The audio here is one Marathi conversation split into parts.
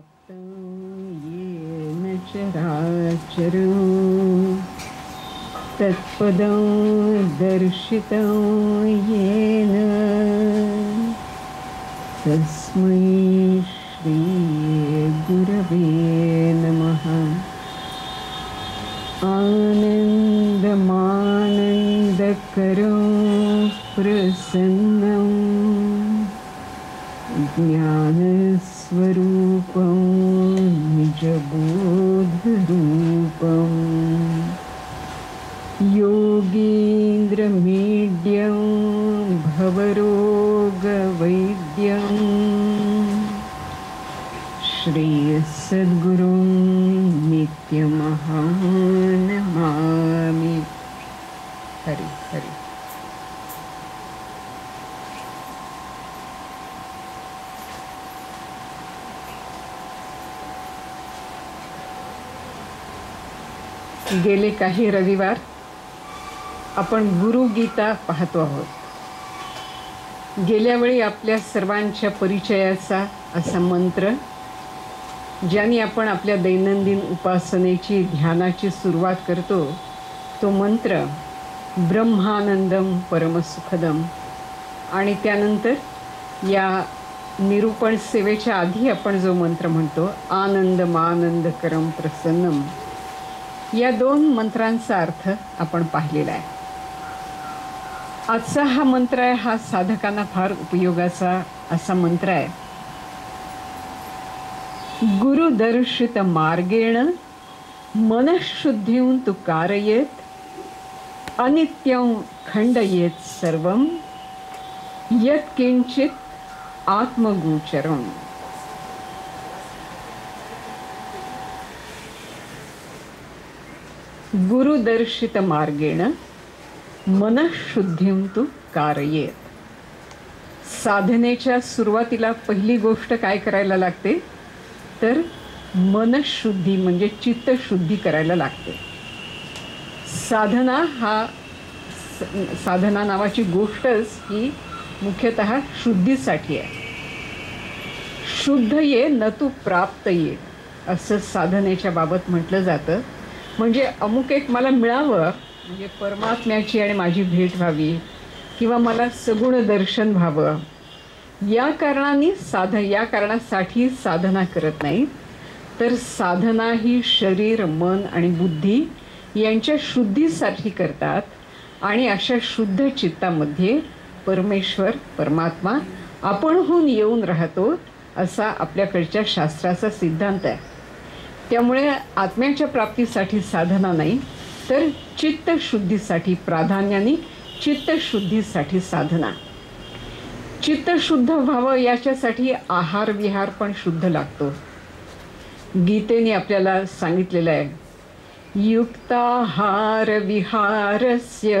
व्याप्तं येन चराचरं तत्पदं दर्शितं येन तस्मै श्री गुरवे नमः। आनन्दमानन्दकरं प्रसन्नं ज्ञानस्वरूपं निजबोधरूपं योगीन्द्रमीड्यं भवरोगवैद्यं श्रीसद्गुरुं नित्यमहं नमामि। हरि हरि। गेले काही रविवार आपण गुरुगीता पाहतो आहोत। गेल्या वेळी आपल्या सर्वांच्या परिचयाचा असा मंत्र ज्याने आपण आपल्या दैनंदिन उपासनेची ध्यानाची सुरुवात करतो तो मंत्र ब्रह्मानंदम परमसुखदम, आणि त्यानंतर या निरूपण सेवेच्या आधी आपण जो मंत्र म्हणतो आनंदमानंदकरम प्रसन्नम, या दोन मंत्रांचा अर्थ आपण पाहिलेला आहे। आजचा हा मंत्र आहे, हा साधकांना फार उपयोगाचा असा मंत्र आहे। गुरुदर्शित मार्गेण मनःशुद्धिं तु कारयेत अनित्यं खंडयेत सर्वं यत्किंचित आत्मगोचरम्। गुरुदर्शित मार्गेण मनःशुद्धिं तु कारयेत। साधनेच्या सुरुवातीला पहिली गोष्ट काय करायला लागते तर मनःशुद्धी म्हणजे चित्तशुद्धी करायला लागते। साधना नावाची गोष्टच ही मुख्यतः शुद्धीसाठी आहे। शुद्ध ये न तू प्राप्त ये असं साधनेच्या बाबत म्हटलं जातं। म्हणजे अमुक एक मला मिळावं, म्हणजे परमात्म्याची आणि माझी भेट व्हावी किंवा मला सगुण दर्शन व्हावं, या कारणासाठी साधना करत नाही, तर साधना ही शरीर मन आणि बुद्धी यांच्या शुद्धीसाठी करतात। आणि अशा शुद्ध चित्तामध्ये परमेश्वर परमात्मा आपणहून येऊन राहतो असा आपल्याकडच्या शास्त्राचा सिद्धांत आहे। त्यामुळे आत्म्याच्या प्राप्तीसाठी साधना नाही, तर चित्तशुद्धीसाठी प्राधान्याने चित्तशुद्धीसाठी साधना। चित्तशुद्ध व्हावं याच्यासाठी आहार विहार पण शुद्ध लागतो। गीतेने आपल्याला सांगितलेलं आहे युक्ताहार विहारस्य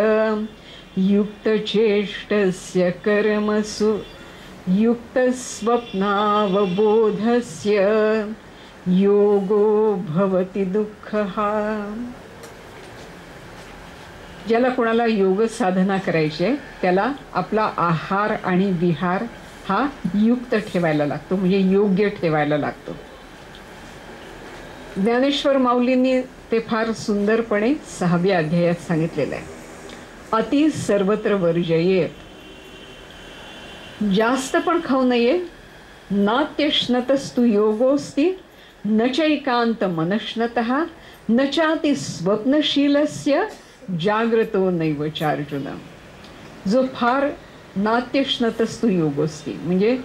युक्तचेष्टस्य कर्मसु युक्तस्वप्नावबोधस्य योगो भवति दुःखः। ज्याला कोणाला योग साधना करायची आहे त्याला आपला आहार आणि विहार हा युक्त ठेवायला लागतो, म्हणजे योग्य ठेवायला लागतो। ज्ञानेश्वर माऊलींनी ते फार सुंदरपणे 6व्या अध्यायात सांगितलेलं आहे। अति सर्वत्र वर्जयेत, जास्त पण खाऊ नये। नात्यश्नतस्तु योगोस्ति न चैकांत मनश्नतः न चाति स्वप्नशीलस्य जाग्रतो नैवचार्जुन। जो फार नात्यश्नतस्तु योगोस्ति म्हणजे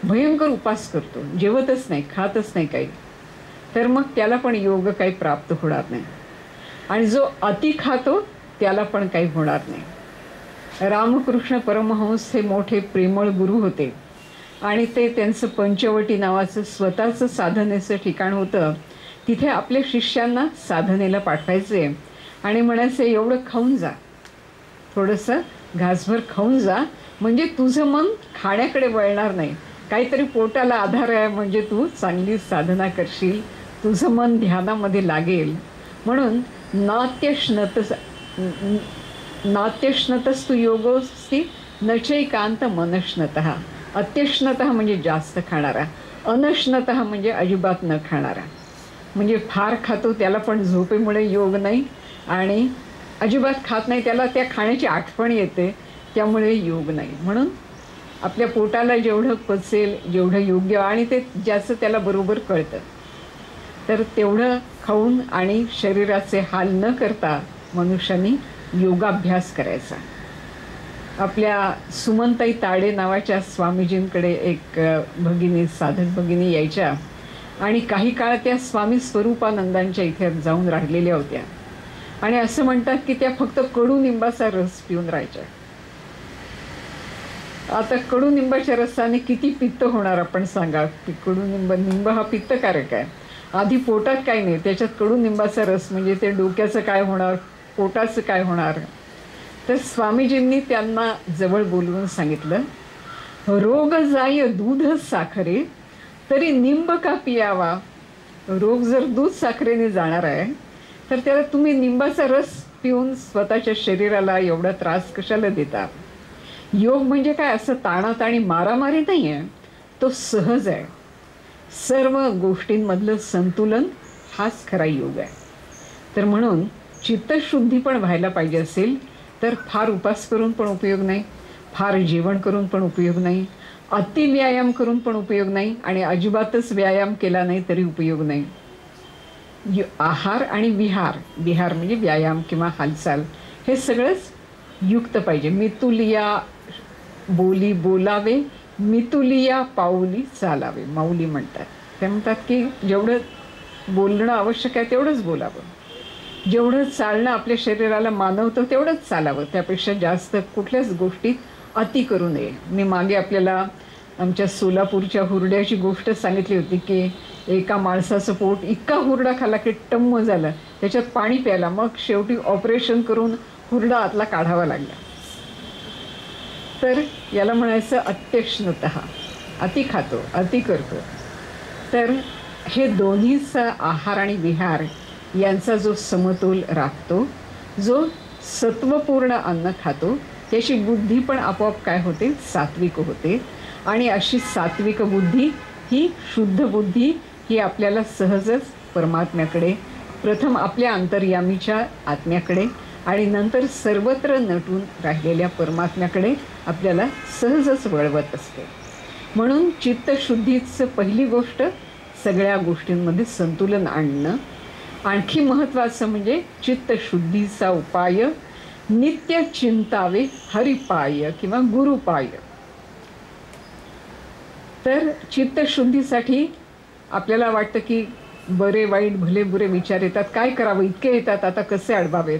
भयंकर उपास करतो, जेवतच नाही खातच नाही काही, तर मग त्याला पण योग काही प्राप्त होणार नाही। आणि जो अति खातो त्याला पण काही होणार नाही। रामकृष्ण परमहंस हे मोठे प्रेमळ गुरु होते आणि ते त्यांचं पंचवटी नावाचं स्वतःचं साधनेचं ठिकाण होतं। तिथे आपल्या शिष्यांना साधनेला पाठवायचे आणि म्हणायचे एवढं खाऊन जा, थोडंसं घासभर खाऊन जा, म्हणजे तुझं मन खाण्याकडे वळणार नाही, काहीतरी पोटाला आधार आहे, म्हणजे तू चांगली साधना करशील, तुझं मन ध्यानामध्ये लागेल। म्हणून नात्यश्नतस्तु योगोस्ति न चैकांत मनश्नतः। अत्यश्नतः म्हणजे जास्त खाणारा, अनश्नतः म्हणजे अजिबात न खाणारा, म्हणजे फार खातो त्याला पण झोपेमुळे योग नाही, आणि अजिबात खात नाही त्याला त्या खाण्याची आठवण येते त्यामुळे योग नाही. म्हणून आपल्या पोटाला जेवढं पचेल, जेवढं योग्य, आणि ते ज्याचं त्याला बरोबर कळतं, तर तेवढं खाऊन आणि शरीराचे हाल न करता मनुष्याने योगाभ्यास करायचा. आपल्या सुमनताई ताडे नावाच्या स्वामीजींकडे एक भगिनी, साधक भगिनी यायच्या, आणि काही काळ त्या स्वामी स्वरूपानंदांच्या इथे जाऊन राहिलेल्या होत्या, आणि असं म्हणतात की त्या फक्त कडुनिंबाचा रस पिऊन राहायच्या. आता कडुनिंबाच्या रसाने किती पित्त होणार आपण सांगा. निंब हा पित्तकारक आहे. आधी पोटात काही नाही, त्याच्यात कडुनिंबाचा रस म्हणजे ते डोक्याचं काय होणार, पोटाचं काय होणार. तर स्वामीजींनी त्यांना जवळ बोलवून सांगितलं, रोग जाय दूध साखरे तरी निंब का पियावा. रोग जर दूध साखरेने जाणार आहे तर त्याला तुम्ही निंबाचा रस पिऊन स्वतःच्या शरीराला एवढा त्रास कशाला देता. योग म्हणजे काय असं ताणाताणी मारामारी नाही आहे, तो सहज आहे. सर्व गोष्टींमधलं संतुलन हाच खरा योग आहे. तर म्हणून चित्तशुद्धी पण व्हायला पाहिजे असेल तर फार उपास करून पण उपयोग नाही, फार जेवण करून पण उपयोग नाही, अतिव्यायाम करून पण उपयोग नाही, आणि अजिबातच व्यायाम केला नाही तरी उपयोग नाही. आहार आणि विहार, विहार म्हणजे व्यायाम किंवा हालचाल, हे सगळंच युक्त पाहिजे. मितुलिया बोली बोलावे, मितुलिया पाऊली चालावे, माऊली म्हणतात. ते म्हणतात की जेवढं बोलणं आवश्यक आहे तेवढंच बोलावं, जेवढं चालणं आपल्या शरीराला मानवतं तेवढंच चालावं, त्यापेक्षा जास्त कुठल्याच गोष्टीत अति करू नये. मी मागे आपल्याला आमच्या सोलापूरच्या हुरड्याची गोष्ट सांगितली होती की एका माणसाचं पोट इतका हुरडा खाल्ला की टम्म झालं, त्याच्यात पाणी प्यायला, मग शेवटी ऑपरेशन करून हुरडा आतला काढावा लागला. तर याला म्हणायचं अत्यक्ष्णतः, अति खातो, अति करतो. तर हे दोन्हीचा आहार आणि विहार यांचा जो समतोल राखतो, जो सत्वपूर्ण अन्न खातो, त्याची बुद्धी पण आपोआप काय होते, सात्विक होते. आणि अशी सात्विक बुद्धी ही शुद्ध बुद्धी ही आपल्याला सहजच परमात्म्याकडे, प्रथम आपल्या अंतर्यामीच्या आत्म्याकडे आणि नंतर सर्वत्र नटून राहिलेल्या परमात्म्याकडे आपल्याला सहजच वळवत असते. म्हणून चित्तशुद्धीचं पहिली गोष्ट सगळ्या गोष्टींमध्ये संतुलन आणणं. आणखी महत्त्वाचं म्हणजे चित्तशुद्धीचा उपाय नित्य चिंतावे हरिपाय किंवा गुरुपाय. तर चित्तशुद्धीसाठी आपल्याला वाटतं की बरे वाईट भले बुरे विचार येतात, काय करावं, इतके येतात, आता कसे अडवावेत.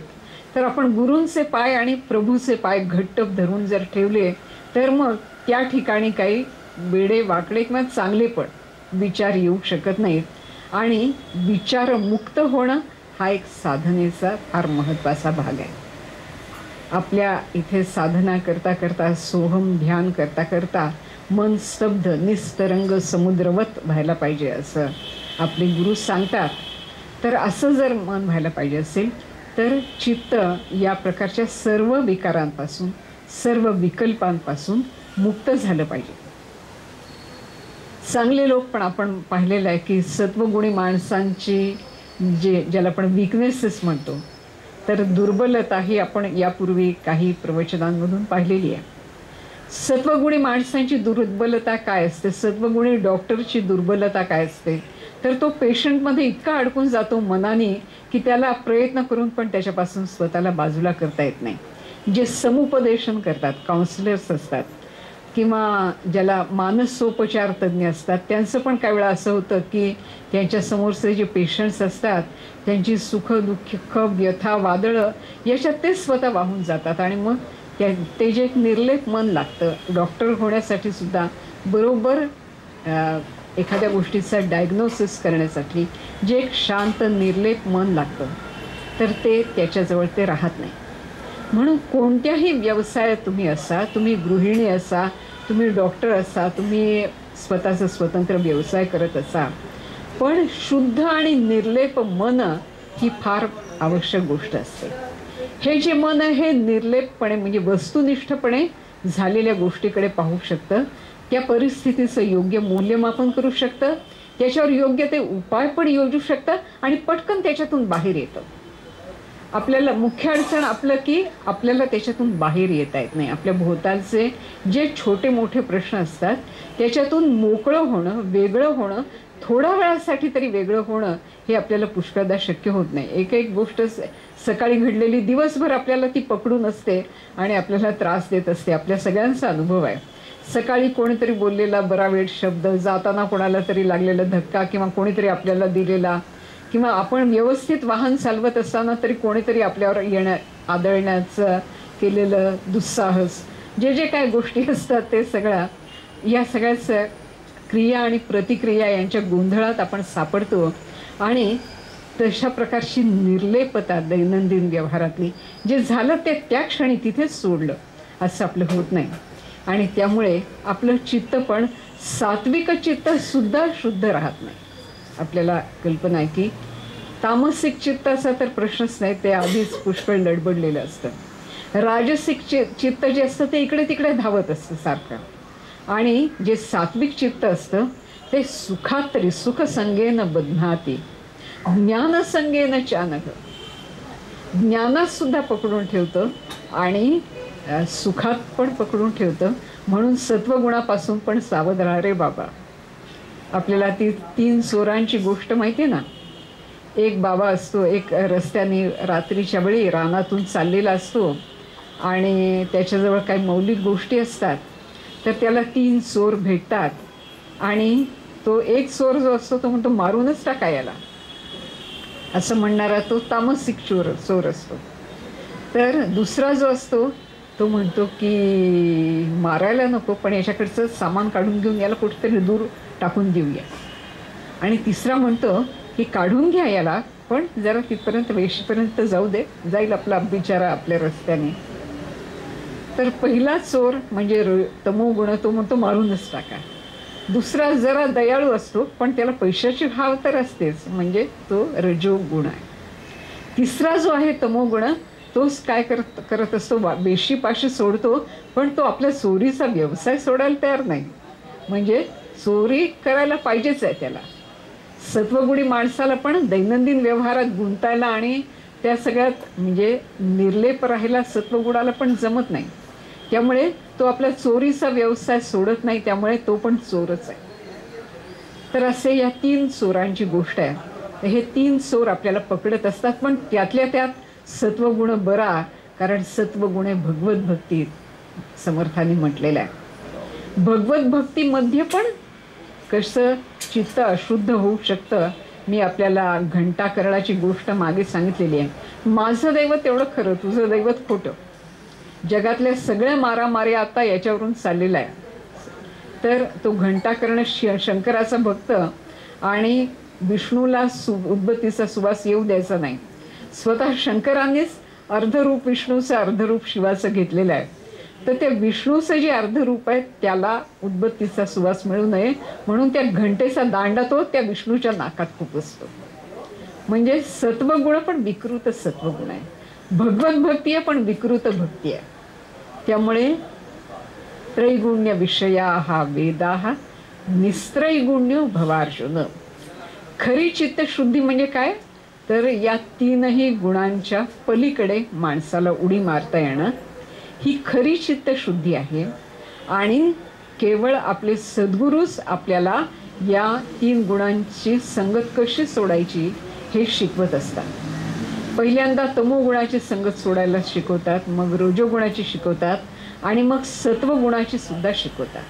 तर आपण गुरूंचे पाय आणि प्रभूचे पाय घट्ट धरून जर ठेवले तर मग त्या ठिकाणी काही वेडे वाकडे किंवा चांगले पण विचार येऊ शकत नाहीत. आणि विचारमुक्त होणं हा एक साधनेचा फार महत्त्वाचा भाग आहे. आपल्या इथे साधना करता करता, सोहम ध्यान करता करता मन स्तब्ध निस्तरंग समुद्रवत व्हायला पाहिजे असं आपले गुरु सांगतात. तर असं जर मन व्हायला पाहिजे असेल तर चित्त या प्रकारच्या सर्व विकारांपासून, सर्व विकल्पांपासून मुक्त झालं पाहिजे. चांगले लोक पण आपण पाहिलेलं आहे की सत्वगुणी माणसांची ज्याला आपण विकनेसेस म्हणतो, तर दुर्बलता ही आपण यापूर्वी काही प्रवचनांमधून पाहिलेली आहे. सत्वगुणी माणसांची दुर्बलता काय असते, सत्वगुणी डॉक्टरची दुर्बलता काय असते, तर तो पेशंटमध्ये इतका अडकून जातो मनाने की त्याला प्रयत्न करून पण त्याच्यापासून स्वतःला बाजूला करता येत नाही. जे समुपदेशन करतात, काउन्सिलर्स असतात किंवा ज्याला मानसोपचार तज्ज्ञ असतात, त्यांचं पण काही वेळा असं होतं की त्यांच्यासमोरचे जे पेशंट्स असतात त्यांची सुख दुःख व्यथा वादळं याच्यात ते स्वतः वाहून जातात. आणि मग ते जे एक निर्लेप मन लागतं डॉक्टर होण्यासाठी सुद्धा, बरोबर एखाद्या गोष्टीचा डायग्नोसिस करण्यासाठी जे एक शांत निर्लेप मन लागतं, तर ते त्याच्याजवळ ते राहत नाही. म्हणून कोणत्याही व्यवसायात तुम्ही असा, तुम्ही गृहिणी असा, तुम्ही डॉक्टर असा, तुम्ही स्वतःचा स्वतंत्र व्यवसाय करत असा, पण शुद्ध आणि निर्लेप मन ही फार आवश्यक गोष्ट असते. हे जे मन आहे हे निर्लेपपणे म्हणजे वस्तुनिष्ठपणे झालेल्या गोष्टीकडे पाहू शकतं, त्या परिस्थितीचं योग्य मूल्यमापन करू शकतं, त्याच्यावर योग्य ते उपाय पण योजू शकतं आणि पटकन त्याच्यातून बाहेर येतं. आपल्याला मुख्य अडचण आपलं की आपल्याला त्याच्यातून बाहेर येता येत नाही. आपल्या भोवतालचे जे छोटे मोठे प्रश्न असतात त्याच्यातून मोकळं होणं, वेगळं होणं, थोड्या वेळासाठी तरी वेगळं होणं हे आपल्याला पुष्कळदा शक्य होत नाही. एक एक गोष्ट सकाळी घडलेली दिवसभर आपल्याला ती पकडून असते आणि आपल्याला त्रास देत असते. आपल्या सगळ्यांचा अनुभव आहे. सकाळी कोणीतरी बोललेला बरा वेळ शब्द, जाताना कोणाला तरी लागलेला धक्का किंवा कोणीतरी आपल्याला दिलेला, किंवा आपण व्यवस्थित वाहन चालवत असताना तरी कोणीतरी आपल्यावर आदळण्याचं केलेलं दुस्साहस, जे जे काय गोष्टी असतात ते सगळ्या, या सगळ्याच क्रिया आणि प्रतिक्रिया यांच्या गोंधळात आपण सापडतो. आणि तशा प्रकारची निर्लेपता दैनंदिन व्यवहारातली, जे झालं ते त्या क्षणी तिथेच सोडलं असं आपलं होत नाही. आणि त्यामुळे आपलं चित्त पण सात्विक चित्तसुद्धा शुद्ध राहत नाही. आपल्याला कल्पना आहे की तामसिक चित्ताचा तर प्रश्नच नाही, ते आधीच पुष्कळ लडबडलेलं असतं. राजसिक चित्त जे असतं ते इकडे तिकडे धावत असतं सारखं. आणि जे सात्विक चित्त असतं ते सुखात तरी सुखसंगेन बध्नाती ज्ञानसंगेन चानक, ज्ञानात सुद्धा पकडून ठेवतं आणि सुखात पण पकडून ठेवतं. म्हणून सत्वगुणापासून पण सावध राहा रे बाबा. आपल्याला ती 3 चोरांची गोष्ट माहिती आहे ना. एक बाबा असतो, एक रस्त्याने रात्रीच्या वेळी रानातून चाललेला असतो आणि त्याच्याजवळ काही मौलिक गोष्टी असतात. तर त्याला 3 चोर भेटतात आणि तो एक चोर जो असतो तो म्हणतो मारूनच टाका याला, असं म्हणणारा तो तामसिक चोर असतो. तर दुसरा जो असतो तो म्हणतो की मारायला नको, पण याच्याकडचं सामान काढून घेऊन याला कुठेतरी दूर टाकून देऊया. आणि तिसरा म्हणतो की काढून घ्या याला, पण जरा तिथपर्यंत वेशीपर्यंत जाऊ दे, जाईल आपला बिचारा आपल्या रस्त्याने. तर पहिला चोर म्हणजे तमोगुण, तो म्हणतो मारूनच टाका. दुसरा जरा दयाळू असतो, पण त्याला पैशाची भाव तर असतेच, म्हणजे तो रजोगुण आहे. तिसरा जो आहे तमोगुण, तोच काय करत असतो, बेशीपाशी सोडतो, पण तो आपल्या चोरीचा व्यवसाय सोडायला तयार नाही. म्हणजे चोरी करायला पाहिजेच आहे त्याला. सत्वगुणी माणसाला पण दैनंदिन व्यवहारात गुंतायला आणि त्या सगळ्यात म्हणजे निर्लेप राहायला सत्वगुणाला पण जमत नाही. त्यामुळे तो आपल्या चोरीचा व्यवसाय सोडत नाही, त्यामुळे तो पण चोरच आहे. तर असे या 3 चोरांची गोष्ट आहे. हे 3 चोर आपल्याला पकडत असतात, पण त्यातल्या त्यात सत्वगुण बरा, कारण सत्वगुण आहे भगवत भक्ती समर्थांनी म्हटलेलं आहे. भगवत भक्तीमध्ये पण कसं चित्त अशुद्ध होऊ शकतं. मी आपल्याला घंटाकरणाची गोष्ट मागे सांगितलेली आहे. माझं दैवत एवढं खरं, तुझं दैवत खोटं. जगातल्या सगळ्या मारामारी आता याच्यावरून चाललेला आहे. तर तो घंटाकर्ण शंकराचा भक्त आणि विष्णूला उद्बत्तीचा सुवास येऊ द्यायचा नाही. स्वतः शंकरांनीच अर्धरूप विष्णूचं अर्धरूप शिवाचं घेतलेलं आहे. तर त्या विष्णूचं जे अर्धरूप आहे त्याला उद्बत्तीचा सुवास मिळू नये म्हणून त्या घंटेचा दांडा तो त्या विष्णूच्या नाकात खुपसतो. म्हणजे सत्वगुण पण विकृत सत्वगुण आहे, भगवत भक्ती आहे पण विकृत भक्ती आहे. त्यामुळे त्रैगुण्य विषया वेदा निस्त्रैगुण्यो भवार्जुन. खरी चित्तशुद्धी म्हणजे काय, तर या 3ही गुणांच्या पलीकडे माणसाला उडी मारता येणं ही खरी चित्तशुद्धी आहे. आणि केवळ आपले सद्गुरूच आपल्याला या 3 गुणांची संगत कशी सोडायची हे शिकवत असतात. पहिल्यांदा तमोगुणाची संगत सोडायला शिकवतात, मग रजोगुणाची शिकवतात आणि मग सत्वगुणाची सुद्धा शिकवतात.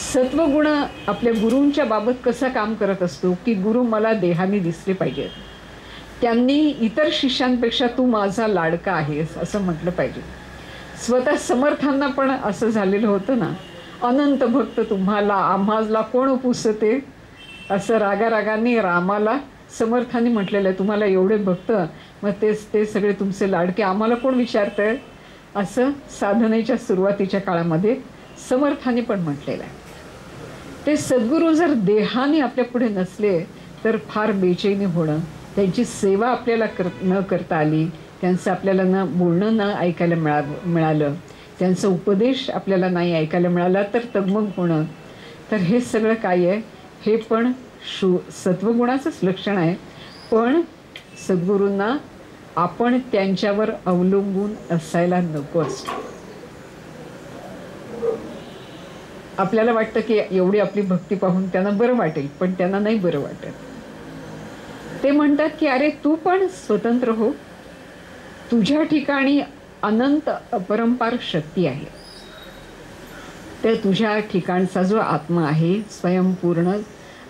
सत्वगुण आपल्या गुरूंच्या बाबत कसं काम करत असतो की गुरु मला देहाने दिसले पाहिजेत, त्यांनी इतर शिष्यांपेक्षा तू माझा लाडका आहेस असं म्हटलं पाहिजे. स्वतः समर्थांना पण असं झालेलं होतं ना, अनंत भक्त तुम्हाला आम्हाला कोण पुसते, असं रागारागांनी रामाला समर्थांनी म्हटलेलं आहे. तुम्हाला एवढे भक्त, मग ते सगळे तुमचे लाडके, आम्हाला कोण विचारतंय, असं साधनेच्या सुरुवातीच्या काळामध्ये समर्थांनी पण म्हटलेलं आहे. ते सद्गुरू जर देहाने आपल्या पुढे नसले तर फार बेचैनी होणं, त्यांची सेवा आपल्याला न करता आली, त्यांचं आपल्याला बोलणं न ऐकायला मिळालं, त्यांचा उपदेश आपल्याला नाही ऐकायला मिळाला तर तगमग होणं, तर हे सगळं काय आहे, हे पण सत्वगुणाचंच लक्षण आहे. पण सद्गुरूंना आपण त्यांच्यावर अवलंबून असायला नको असतं. आपल्याला वाटतं की एवढी आपली भक्ती पाहून त्यांना बरं वाटेल, पण त्यांना नाही बरं वाटत. ते म्हणतात की अरे तू पण स्वतंत्र हो, तुझ्या ठिकाणी अनंत अपरंपार शक्ती आहे. ते तुझ्या ठिकाणचा जो आत्मा आहे, स्वयंपूर्ण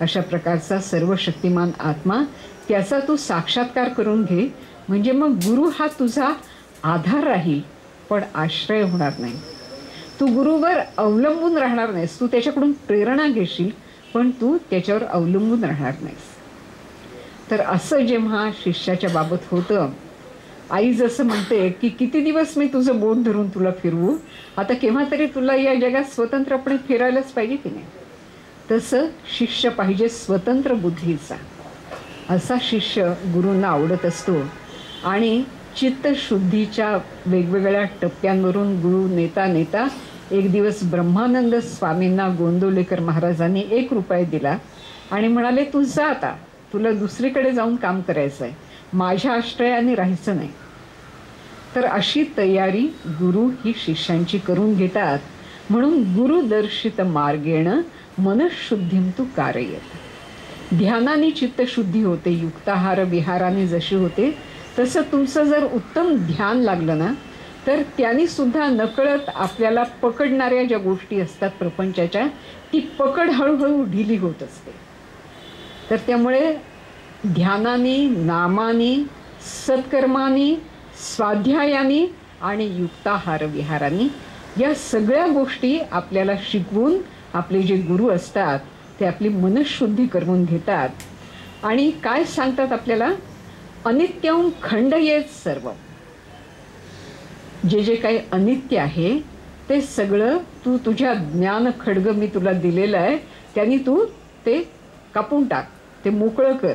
अशा प्रकारचा सर्व शक्तिमान आत्मा, त्याचा तू साक्षात्कार करून घे. म्हणजे मग गुरु हा तुझा आधार राहील, पण आश्रय होणार नाही. तू गुरुवर अवलंबून राहणार नाहीस. तू त्याच्याकडून प्रेरणा घेशील, पण तू त्याच्यावर अवलंबून राहणार नाहीस. तर असं जेव्हा शिष्याच्या बाबत होतं, आई जसं म्हणते की किती दिवस मी तुझं बोट धरून तुला फिरवू, आता केव्हा तरी तुला या जगात स्वतंत्रपणे फिरायलाच पाहिजे की नाही. तसं शिष्य पाहिजे स्वतंत्र बुद्धीचा. असा शिष्य गुरूंना आवडत असतो. आणि चित्तशुद्धीच्या वेगवेगळ्या टप्प्यांवरून गुरु नेता नेता एक दिवस ब्रह्मानंद स्वामींना गोंदवलेकर महाराजांनी 1 रुपया दिला आणि म्हणाले, तू जा आता, तुला दुसरीकडे जाऊन काम करायचं आहे, माझ्या आश्रयाने राहायचं नाही. तर अशी तयारी गुरु ही शिष्यांची करून घेतात. म्हणून गुरुदर्शित मार्गेण मनःशुद्धीं तू कारयत. ध्यानाने चित्तशुद्धी होते, युक्ताहार विहाराने जशी होते तसं तुमचं जर उत्तम ध्यान लागलं ना, तर त्यांनी सुद्धा नकळत आपल्याला पकडणाऱ्या ज्या गोष्टी असतात प्रपंचाच्या, ती पकड हळूहळू ढिली होत असते. तर त्यामुळे ध्यानाने, नामाने, सत्कर्माने, स्वाध्यायाने आणि युक्ताहार विहाराने या सगळ्या गोष्टी आपल्याला शिकवून आपले जे गुरु असतात ते आपली मनःशुद्धी करून घेतात. आणि काय सांगतात आपल्याला, अनित्यं खंडयेत सर्व. जे जे काही अनित्य आहे ते सगळं तू तुझ्या ज्ञान खड्ग मी तुला दिलेलं आहे त्यांनी तू ते कापून टाक, ते मोकळं कर.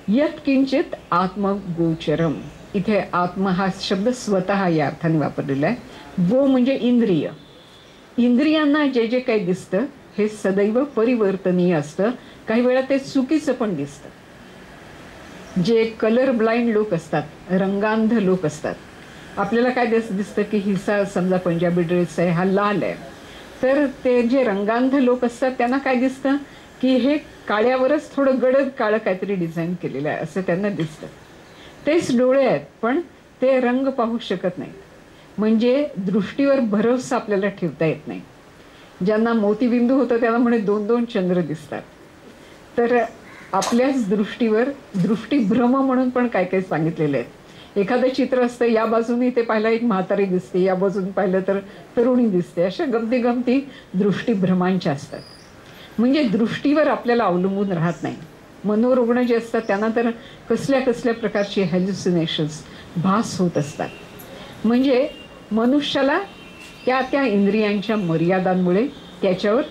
यत् किंचित आत्मगोचरम. इथे आत्म हा शब्द स्वतः या अर्थाने वापरलेला आहे. गो म्हणजे इंद्रिय. इंद्रियांना जे जे काही दिसतं हे सदैव परिवर्तनीय असतं. काही वेळा ते चुकीचं पण दिसतं. जे कलर ब्लाइंड लोक असतात, रंगांध लोक असतात, आपल्याला काय दिसतं की हिचा समजा पंजाबी ड्रेस आहे, हा लाल आहे, तर ते जे रंगांध लोक असतात त्यांना काय दिसतं की हे काळ्यावरच थोडं गडद काळं काहीतरी डिझाईन केलेलं आहे असं त्यांना दिसतं. तेच डोळे आहेत, पण ते रंग पाहू शकत नाहीत. म्हणजे दृष्टीवर भरोसा आपल्याला ठेवता येत नाही. ज्यांना मोतीबिंदू होतं त्याला म्हणे 2-2 चंद्र दिसतात. तर आपल्याच दृष्टीवर दृष्टीभ्रम म्हणून पण काय काय सांगितलेलं आहे. एखादं चित्र असतं, या बाजूनी ते पाहिलं एक म्हातारी दिसते, या बाजून पाहिलं तर तरुणी दिसते. अशा गमती दृष्टीभ्रमांच्या असतात. म्हणजे दृष्टीवर आपल्याला अवलंबून राहत नाही. मनोरुग्ण जे असतात त्यांना तर कसल्या कसल्या प्रकारचे हॅल्युसिनेशन्स, भास होत असतात. म्हणजे मनुष्याला त्या त्या इंद्रियांच्या मर्यादांमुळे त्याच्यावर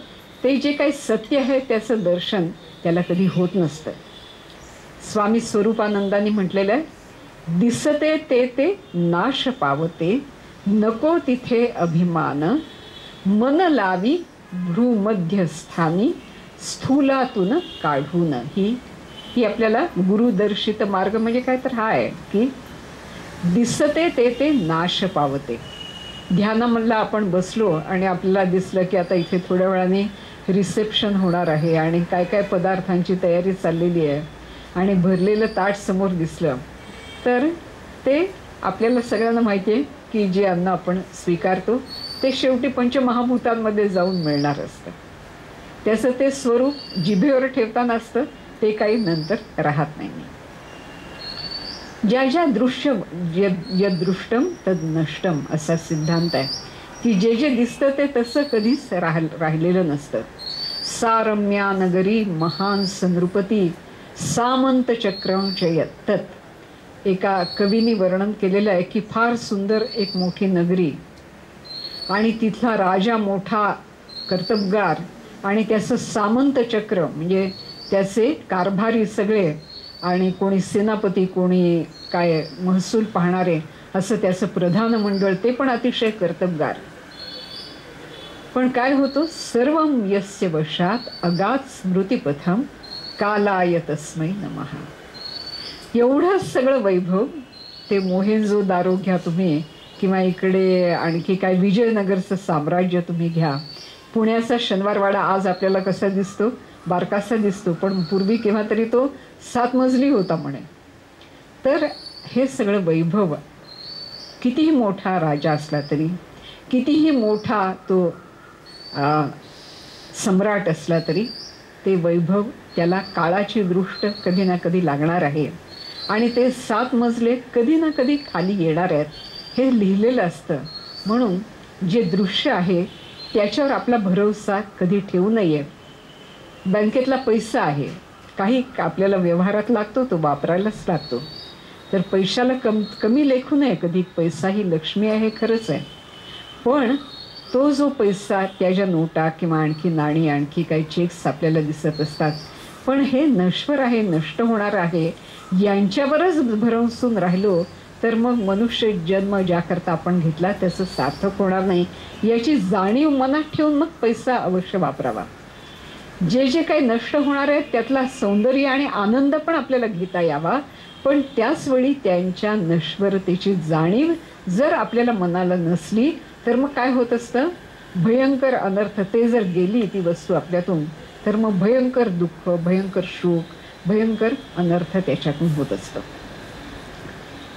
ते जे काही सत्य आहे त्याचं दर्शन त्याला कधी होत नसतं. स्वामी स्वरूपानंदांनी म्हटलेलं आहे, दिसते ते ते नाश पावते, नको तिथे अभिमान, मन लावी भ्रूमध्यस्थानी, स्थूलातून काढून. ही आपल्याला गुरुदर्शित मार्ग म्हणजे काय तर हा आहे की दिसते ते ते नाश पावते. ध्यानामधला आपण बसलो आणि आपल्याला दिसलं की आता इथे थोड्या वेळाने रिसेप्शन होणार आहे आणि काय काय पदार्थांची तयारी चाललेली आहे आणि भरलेलं ताट समोर दिसलं, तर ते आपल्याला सगळ्यांना माहिती आहे की जे अन्न आपण स्वीकारतो ते शेवटी पंचमहाभूतांमध्ये जाऊन मिळणार असतं. त्याचं ते स्वरूप जिभेवर ठेवताना असतं, ते काही नंतर राहत नाही. ज्या ज्या यदृष्टम तद नष्टम असा सिद्धांत आहे की जे जे दिसतं ते तसं कधीच राहिलेलं नसतं. सारम्या नगरी महान संनृपती सामंत चक्रं जयत. एका कवीनी वर्णन केलेलं आहे की फार सुंदर एक मोठी नगरी आणि तिथला राजा मोठा कर्तबगार आणि त्याचं सामंत चक्र म्हणजे त्याचे कारभारी सगळे आणि कोणी सेनापती, कोणी काय महसूल पाहणारे असं त्याचं प्रधान मंडळ, ते पण अतिशय कर्तबगार. पण काय होतं, सर्वं यस्य वशात अगाध स्मृतिपथम कालाय तस्मै नमः. एवढं सगळं वैभव, ते मोहेंजोदारो घ्या तुम्ही, किंवा इकडे आणखी काय विजयनगरचं साम्राज्य तुम्ही घ्या, पुण्याचा शनिवारवाडा आज आपल्याला कसा दिसतो, बारकासा दिसतो, पण पूर्वी केव्हा तरी तो 7 मजली होता म्हणे. तर हे सगळं वैभव, कितीही मोठा राजा असला तरी, कितीही मोठा तो सम्राट असला तरी, ते वैभव त्याला काळाची दृष्ट कधी ना कधी लागणार आहे. आणि ते 7 मजले कधी ना कधी खाली येणार आहेत, हे लिहिलेलं असतं. म्हणून जे दृश्य आहे त्याच्यावर आपला भरोसा कधी ठेवू नये. बँकेतला पैसा आहे, काही आपल्याला व्यवहारात लागतो, तो वापरायलाच लागतो. तर पैशाला कमी लेखू नये कधी. पैसा ही लक्ष्मी आहे, खरंच आहे. पण तो जो पैसा, त्याच्या नोटा किंवा आणखी नाणी, आणखी काही चेक्स आपल्याला दिसत असतात, पण हे नश्वर आहे, नष्ट होणार आहे, यांच्यावरच भरवसून राहिलो तर मग मनुष्य जन्म ज्याकरता आपण घेतला त्याचं सार्थक होणार नाही. याची जाणीव मनात ठेवून मग पैसा अवश्य वापरावा. जे जे काही नष्ट होणार आहे त्यातला सौंदर्य आणि आनंद पण आपल्याला घेता यावा, पण त्याचवेळी त्यांच्या नश्वरतेची जाणीव जर आपल्याला मनाला नसली तर मग काय होत असतं, भयंकर अनर्थ. ते जर गेली ती वस्तू आपल्यातून, तर मग भयंकर दुःख, भयंकर शोक, भयंकर अनर्थ त्याच्यातून होत असतं.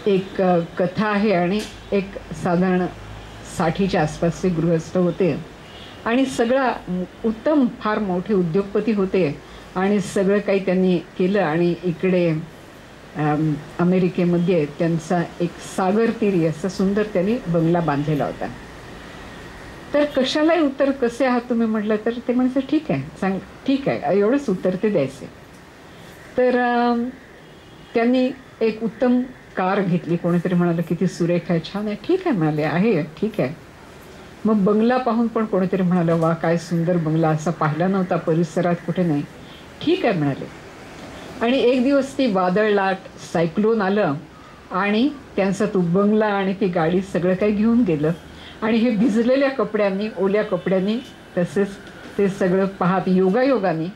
एक कथा आहे, आणि एक साधारण 60च्या आसपासचे गृहस्थ होते, आणि सगळा उत्तम फार मोठे उद्योगपती होते, आणि सगळं काही त्यांनी केलं. आणि इकडे अमेरिकेमध्ये त्यांचा एक सागरतीरी असा सुंदर त्यांनी बंगला बांधलेला होता. तर कशालाही उत्तर, कसे आहात तुम्ही म्हटलं तर ते म्हणायचं ठीक आहे, ठीक आहे, एवढंच उत्तर ते द्यायचे. तर त्यांनी एक उत्तम कार घेतली. कोणीतरी म्हणालं किती सुरेख आहे, छान आहे. ठीक आहे म्हणाले, आहे ठीक आहे. मग बंगला पाहून पण कोणीतरी म्हणालं वा काय सुंदर बंगला, असा पाहिला नव्हता परिसरात कुठे नाही. ठीक आहे म्हणाले. आणि एक दिवस ती वादळ लाट, सायक्लोन आलं, आणि त्यांचा तो बंगला आणि ती गाडी सगळं काही घेऊन गेलं. आणि हे भिजलेल्या कपड्यांनी, ओल्या कपड्यांनी, तसेच ते सगळं पाहत योगायोगाने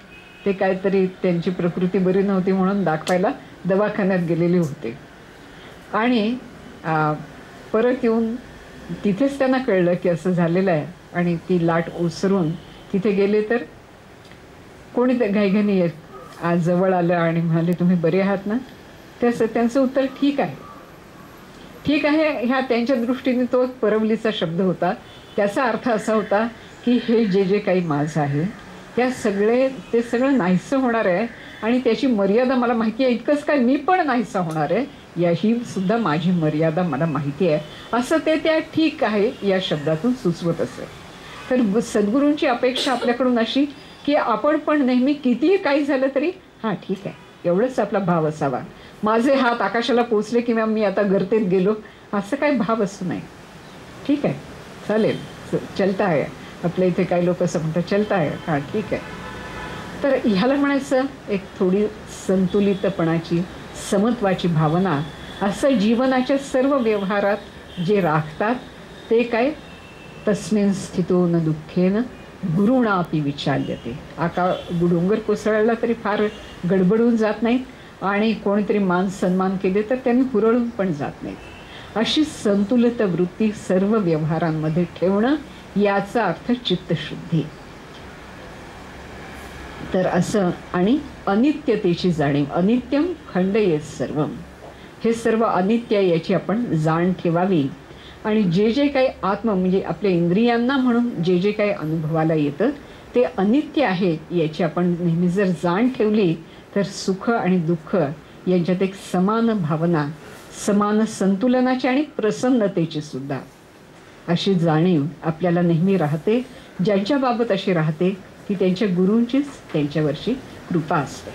ते काहीतरी त्यांची प्रकृती बरी नव्हती म्हणून दाखवायला दवाखान्यात गेलेले होते. आणि परत येऊन तिथेच त्यांना कळलं की असं झालेलं आहे. आणि ती लाट ओसरून तिथे गेले तर कोणी घाईघाईने आज जवळ आलं आणि म्हणाले तुम्ही बरे आहात ना. त्यांचं उत्तर ठीक आहे, ठीक आहे. ह्या त्यांच्या दृष्टीने तो एक परवलीचा शब्द होता. त्याचा अर्थ असा होता की हे जे जे काही माझं आहे ते सगळं नाहीसं होणार आहे, आणि त्याची मर्यादा मला माहिती आहे. इतकंच काय, मी पण नाहीसा होणार आहे, याही सुद्धा माझी मर्यादा मला माहिती आहे, असं ते त्या ठीक आहे या शब्दातून सुचवत असे. तर सद्गुरूंची अपेक्षा आपल्याकडून अशी की आपण पण नेहमी कितीही काही झालं तरी हां ठीक आहे एवढंच आपला भाव असावा. माझे हात आकाशाला पोचले किंवा मी आता गर्तेत गेलो असं काही भाव असू नये. ठीक आहे, चालेल, चलता आहे. आपल्या इथे काही लोक असं म्हणतात चलता आहे, हां ठीक आहे. तर ह्याला म्हणायचं एक थोडी संतुलितपणाची, समत्वाची भावना. असं जीवनाच्या सर्व व्यवहारात जे राखतात ते काय, तस्मिन् स्थितो न दुःखेन गुरुणापि विचाल्यते. डोंगर कोसळला तरी फार गडबडून जात नाहीत, आणि कोणीतरी मान सन्मान केले तर त्यांनी हुरळून पण जात नाहीत. अशी संतुलित वृत्ती सर्व व्यवहारांमध्ये ठेवणं, याचा अर्थ चित्तशुद्धी. तर असं, आणि अनित्यतेची जाणीव. अनित्यम खंडयेत सर्वम. हे सर्व अनित्य याची आपण जाण ठेवावी. आणि जे जे काही आत्म म्हणजे आपल्या इंद्रियांना म्हणून जे जे काही अनुभवाला येतं ते अनित्य आहे याची आपण नेहमी जर जाण ठेवली तर सुख आणि दुःख यांच्यात एक समान भावना, समान संतुलनाची आणि प्रसन्नतेची सुद्धा अशी जाणीव आपल्याला नेहमी राहते. ज्यांच्याबाबत अशी राहते की त्यांच्या गुरूंचीच त्यांच्यावरची कृपा असते.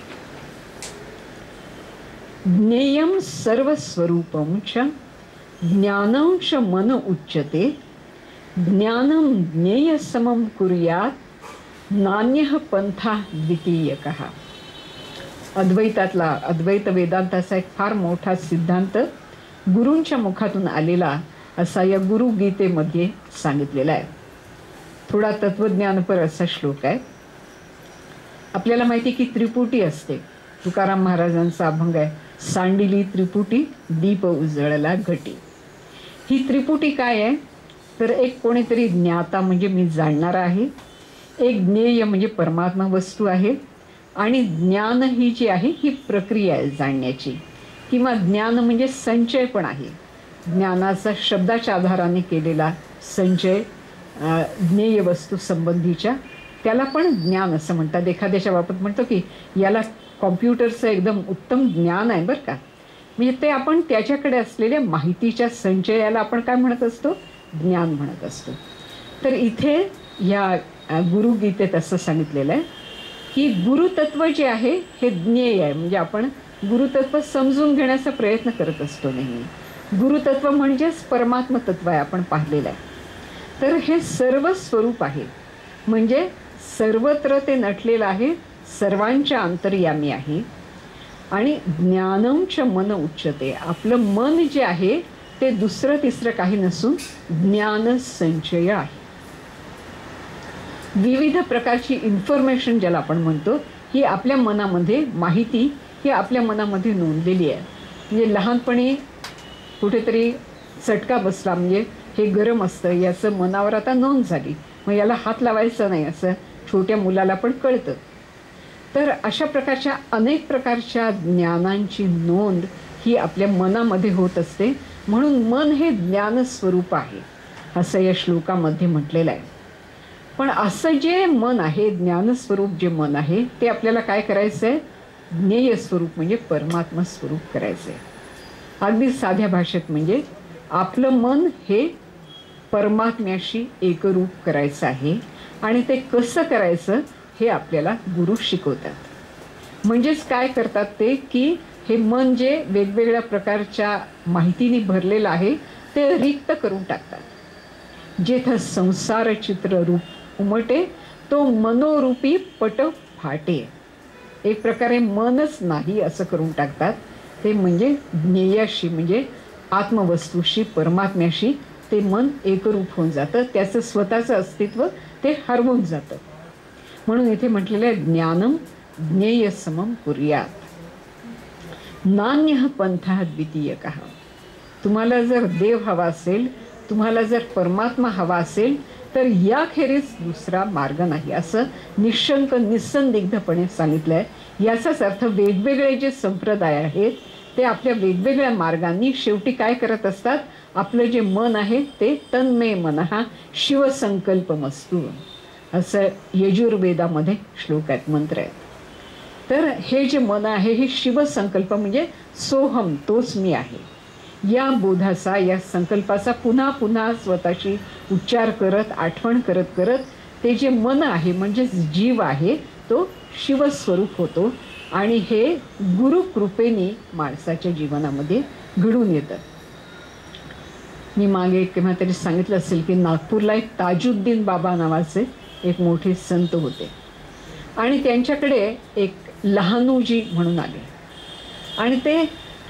ज्ञेयं सर्वस्वरूपं च ज्ञानं च मन उच्यते. ज्ञानं ज्ञेय समं कुर्यात् नान्यः पंथा द्वितीयकः. अद्वैत वेदांताचा एक फार मोठा सिद्धांत गुरूंच्या मुखातून आलेला असा या गुरुगीतेमध्ये सांगितलेला आहे. थोडा तत्वज्ञानपर असा श्लोक आहे. आपल्याला माहिती की त्रिपुटी असते. तुकाराम महाराजांचा अभंग आहे, सांडिली त्रिपुटी दीप उजळला घटी. ही त्रिपुटी काय आहे तर एक कोणीतरी ज्ञाता म्हणजे मी जाणणारा आहे, एक ज्ञेय म्हणजे परमात्मा वस्तू आहे, आणि ज्ञान ही जी आहे ही प्रक्रिया आहे जाणण्याची, किंवा ज्ञान म्हणजे संचय पण आहे. ज्ञानाचा शब्दाच्या आधाराने केलेला संचय ज्ञेय वस्तू संबंधीच्या, त्याला पण ज्ञान असं म्हणतात. एखाद्याच्या बाबत म्हणतो की याला कॉम्प्युटरचं एकदम उत्तम ज्ञान आहे बरं का, म्हणजे ते आपण त्याच्याकडे असलेल्या माहितीच्या संचयाला आपण काय म्हणत असतो, ज्ञान म्हणत असतो. तर इथे ह्या गुरुगीतेत असं सांगितलेलं आहे की गुरुतत्व जे आहे हे ज्ञेय आहे, म्हणजे आपण गुरुतत्व समजून घेण्याचा प्रयत्न करत असतो नेहमी. गुरुतत्व म्हणजेच परमात्म तत्व आहे, आपण पाहिलेलं आहे. तर हे सर्व स्वरूप आहे, म्हणजे सर्वत्र ते नटलेलं आहे, सर्वांच्या अंतर्यामी आहे. आणि ज्ञानंच मन उच्चते, आपलं मन जे आहे ते दुसरं तिसरं काही नसून ज्ञान संचय आहे. विविध प्रकारची इन्फॉर्मेशन ज्याला आपण म्हणतो, ही आपल्या मनामध्ये, माहिती ही आपल्या मनामध्ये नोंदलेली आहे. म्हणजे लहानपणी कुठेतरी चटका बसला, म्हणजे हे गरम असतं याचं मनावर आता नोंद झाली, मग याला हात लावायचा नाही असं छोट्या मुलाला पण कळतं. तर अशा प्रकारच्या अनेक प्रकारच्या ज्ञानांची नोंद ही आपल्या मनामध्ये होत असते. म्हणून मन हे ज्ञानस्वरूप आहे असं या श्लोकामध्ये म्हटलेलं आहे. पण असं जे मन आहे, ज्ञानस्वरूप जे मन आहे, ते आपल्याला काय करायचं आहे, ज्ञेय स्वरूप म्हणजे परमात्मा स्वरूप करायचं आहे. अगदी साध्या भाषेत म्हणजे आपलं मन हे परमात्म्याशी एकरूप करायचं आहे. आणि ते कसं करायचं हे आपल्याला गुरु शिकवतात. म्हणजेच काय करतात ते की हे मन जे वेगवेगळ्या प्रकारच्या माहितीने भरलेलं आहे ते रिक्त करून टाकतात. जेथ संसार चित्र रूप उमटे तो मनोरूपी पट फाटे. एक प्रकारे मनच नाही असं करून टाकतात. ते म्हणजे ज्ञेयाशी म्हणजे आत्मवस्तूशी, परमात्म्याशी ते मन एकरूप होऊन जातं, त्याचं स्वतःचं अस्तित्व ते हरवून जातं. म्हणून इथे म्हटलेलं आहे ज्ञानम ज्ञेय समम कुर्यात नान्यः पंथः द्वितीयकः. तुम्हाला जर देव हवा असेल, तुम्हाला जर परमात्मा हवा असेल तर याखेरीज दुसरा मार्ग नाही असं निशंक निसंदिग्धपणे सांगितलं आहे. याचाच अर्थ वेगवेगळे जे संप्रदाय आहेत ते आपल्या वेगवेगळ्या मार्गांनी शेवटी काय करत असतात, आपलं जे मन आहे ते तन्मे मनः शिवसंकल्पमस्तु असं यजुर्वेदामध्ये श्लोक आहेत, मंत्र आहेत. तर हे जे मन आहे हे शिवसंकल्प म्हणजे सोहम, तोच मी आहे, या बोधाचा, या संकल्पाचा पुन्हा पुन्हा स्वतःशी उच्चार करत, आठवण करत करत ते जे मन आहे म्हणजे जीव आहे तो शिवस्वरूप होतो. आणि हे गुरुकृपेने माणसाच्या जीवनामध्ये घडून येतं. मी मागे केव्हा तरी सांगितलं असेल की नागपूरला एक ताजुद्दीन बाबा नावाचे एक मोठे संत होते आणि त्यांच्याकडे एक लहानूजी म्हणून आले आणि ते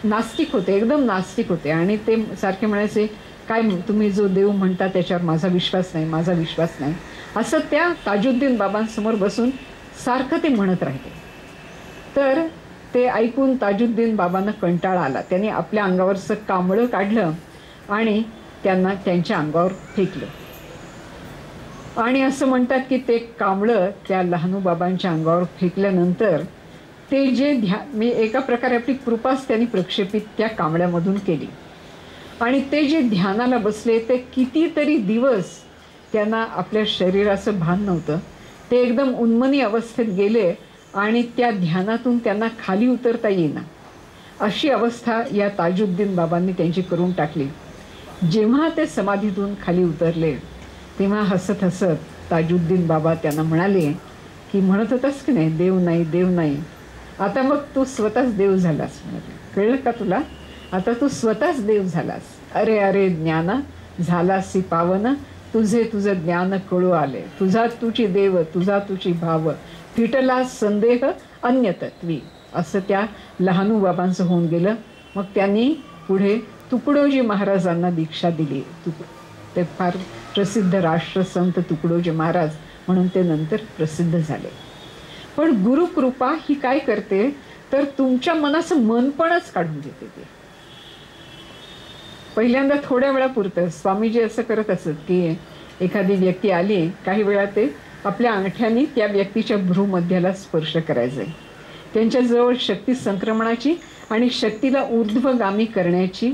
नास्तिक होते, एकदम नास्तिक होते. आणि ते सारखे म्हणायचे, काय तुम्ही जो देव म्हणता त्याच्यावर माझा विश्वास नाही, माझा विश्वास नाही, असं त्या ताजुद्दीन बाबांसमोर बसून सारखं ते म्हणत राहिले. तर ते ऐकून ताजुद्दीन बाबांना कंटाळा आला. त्यांनी आपल्या अंगावरचं कांबळं काढलं आणि त्यांना त्यांच्या अंगावर फेकलं. आणि असं म्हणतात की ते कांबळं त्या लहानू बाबांच्या अंगावर फेकल्यानंतर ते जे मी एका प्रकारे आपली कृपाच त्यांनी प्रक्षेपित त्या कांबळ्यामधून केली. आणि ते जे ध्यानाला बसले ते कितीतरी दिवस त्यांना आपल्या शरीराचं भान नव्हतं. ते एकदम उन्मनी अवस्थेत गेले आणि त्या ध्यानातून त्यांना खाली उतरता येईना अशी अवस्था या ताजुद्दीन बाबांनी त्यांची करून टाकली. जेव्हा ते समाधीतून खाली उतरले तेव्हा हसत हसत ताजुद्दीन बाबा त्यांना म्हणाले की म्हणत होतास की नाही देव नाही, देव नाही, आता मग तू स्वतःच देव झालास. म्हणाले, कळलं का तुला, आता तू स्वतःच देव झालास. अरे अरे ज्ञाना झालासी पावन, तुझं ज्ञान कळू आले, तुझा तुझी देव, तुझा तुझी भाव, फिटला संदेह अन्यतत्वी. असं त्या लहानू बाबांचं होऊन गेलं. मग त्यांनी पुढे तुकडोजी महाराजांना दीक्षा दिली. ते फार प्रसिद्ध राष्ट्रसंत तुकडोजी महाराज म्हणून ते नंतर प्रसिद्ध झाले. पण गुरुकृपा ही काय करते तर तुमच्या मनाचं मनपणच काढून देते. ते पहिल्यांदा थोड्या वेळापुरतं स्वामीजी असं करत असत की एखादी व्यक्ती आली, काही वेळा ते आपल्या अंगठ्याने त्या व्यक्तीच्या भ्रूमध्याला स्पर्श करायचे. त्यांच्याजवळ शक्ती संक्रमणाची आणि शक्तीला ऊर्ध्वगामी करण्याची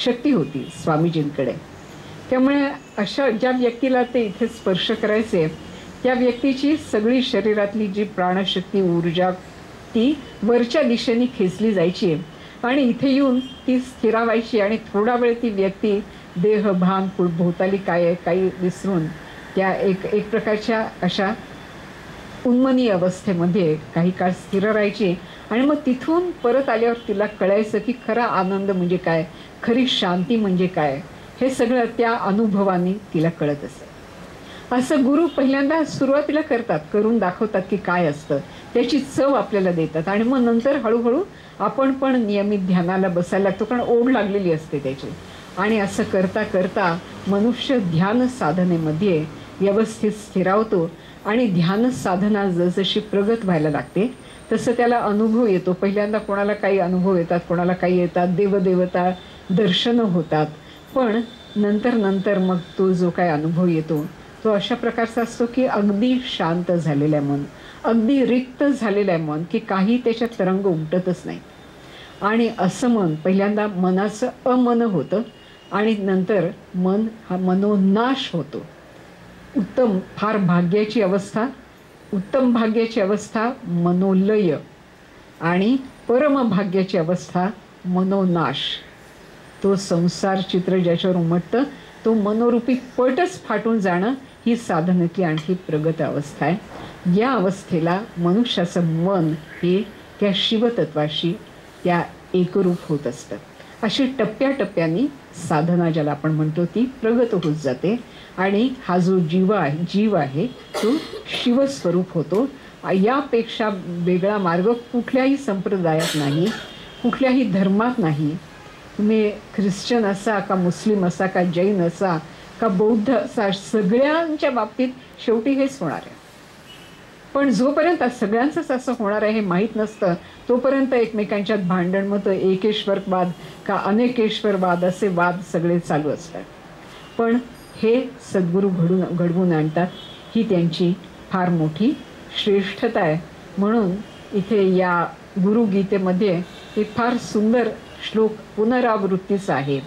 शक्ती होती स्वामीजींकडे. त्यामुळे अशा ज्या व्यक्तीला ते इथे स्पर्श करायचे त्या व्यक्तीची सगळी शरीरातली जी प्राणशक्ती ऊर्जा ती वरच्या दिशेने खेचली जायची आणि इथे येऊन ती स्थिरावायची आणि थोडा वेळ ती व्यक्ती देह भान भोवताली काय आहे काही विसरून त्या एक प्रकारच्या अशा उन्मनी अवस्थेमध्ये काही काळ स्थिर राहायची. आणि मग तिथून परत आल्यावर तिला कळायचं की खरा आनंद म्हणजे काय, खरी शांती म्हणजे काय, हे सगळं त्या अनुभवाने तिला कळत असे. असं गुरु पहिल्यांदा सुरुवातीला करतात, करून दाखवतात की काय असतं, त्याची चव आपल्याला देतात आणि मग नंतर हळूहळू आपण पण नियमित ध्यानाला बसायला लागतो, कारण ओढ लागलेली असते त्याची. आणि असं करता करता मनुष्य ध्यान साधनेमध्ये व्यवस्थित स्थिरावतो आणि ध्यान साधना जसजशी प्रगत व्हायला लागते तसं त्याला अनुभव येतो. पहिल्यांदा कोणाला काही अनुभव येतात, कोणाला काही येतात, देवदेवता दर्शनं होतात, पण नंतर नंतर मग तो जो काही अनुभव येतो तो अशा प्रकारचा असतो की अगदी शांत झालेलं आहे मन, अगदी रिक्त झालेलं आहे मन, की काही त्याच्यात तरंग उमटतच नाही. आणि असं मन पहिल्यांदा मनाचं अमन होतं आणि नंतर मन हा मनोनाश होतो. उत्तम फार भाग्याची अवस्था, उत्तम भाग्याची अवस्था मनोलय आणि परमभाग्याची अवस्था मनोनाश. तो संसार चित्र ज्याच्यावर उमटतं तो मनोरूपी पटच फाटून जाणं ही साधनेतली आणखी प्रगत अवस्था आहे. या अवस्थेला मनुष्याचं मन हे त्या शिवतत्वाशी त्या एकरूप होत असतं. अशी टप्प्याटप्प्याने साधना ज्याला आपण म्हणतो ती प्रगत होत जाते आणि हा जो जीव आहे तो शिवस्वरूप होतो. यापेक्षा वेगळा मार्ग कुठल्याही संप्रदायात नाही, कुठल्याही धर्मात नाही. तुम्ही ख्रिश्चन असा का मुस्लिम असा का जैन असा का बौद्ध असा, सगळ्यांच्या बाबतीत शेवटी हेच होणार आहे. पण जोपर्यंत सगळ्यांचंच असं होणार आहे हे माहीत नसतं तोपर्यंत एकमेकांच्यात भांडण, मग एकेश्वरवाद का अनेकेश्वरवाद असे वाद सगळे चालू असतात. पण हे सद्गुरू घडवून आणतात, ही त्यांची फार मोठी श्रेष्ठता आहे. म्हणून इथे या गुरुगीतेमध्ये एक फार सुंदर श्लोक पुनरावृत्तीचा आहे.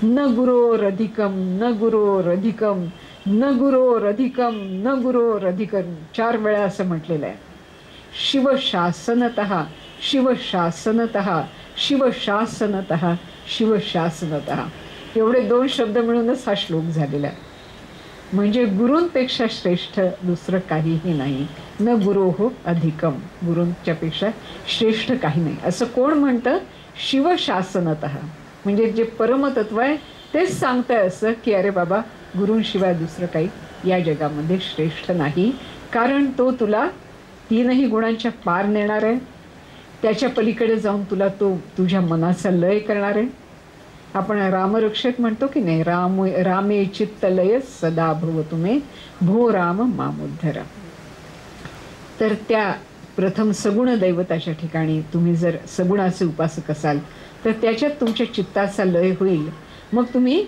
न गुरोरधिकम न गुरोरधिकम न गुरोरधिकम न गुरोरधिकम, 4 वेळा असं म्हटलेलं आहे. शिवशासनतः शिवशासनतः शिवशासनतः शिवशासनतः, एवढे 2 शब्द मिळूनच हा श्लोक झालेला आहे. म्हणजे गुरूंपेक्षा श्रेष्ठ दुसरं काहीही नाही. न गुरोः अधिकम, गुरूंच्यापेक्षा श्रेष्ठ काही नाही असं कोण म्हणतं? शिवशासनतः, म्हणजे जे परमतत्व आहे तेच सांगतंय असं की अरे बाबा गुरूंशिवाय दुसरं काही या जगामध्ये श्रेष्ठ नाही. कारण तो तुला 3ही गुणांच्या पार नेणार आहे, त्याच्या पलीकडे जाऊन तुला तो तुझ्या मनाचा लय करणार आहे. आपण रामरक्षक म्हणतो की नाही, रामे चित्तलय सदा भवतु मे भो राम मामुद्धर. तर त्या प्रथम सगुण दैवताच्या ठिकाणी तुम्ही जर सगुणाचे उपासक असाल तर त्याच्यात तुमच्या चित्ताचा लय होईल. मग तुम्ही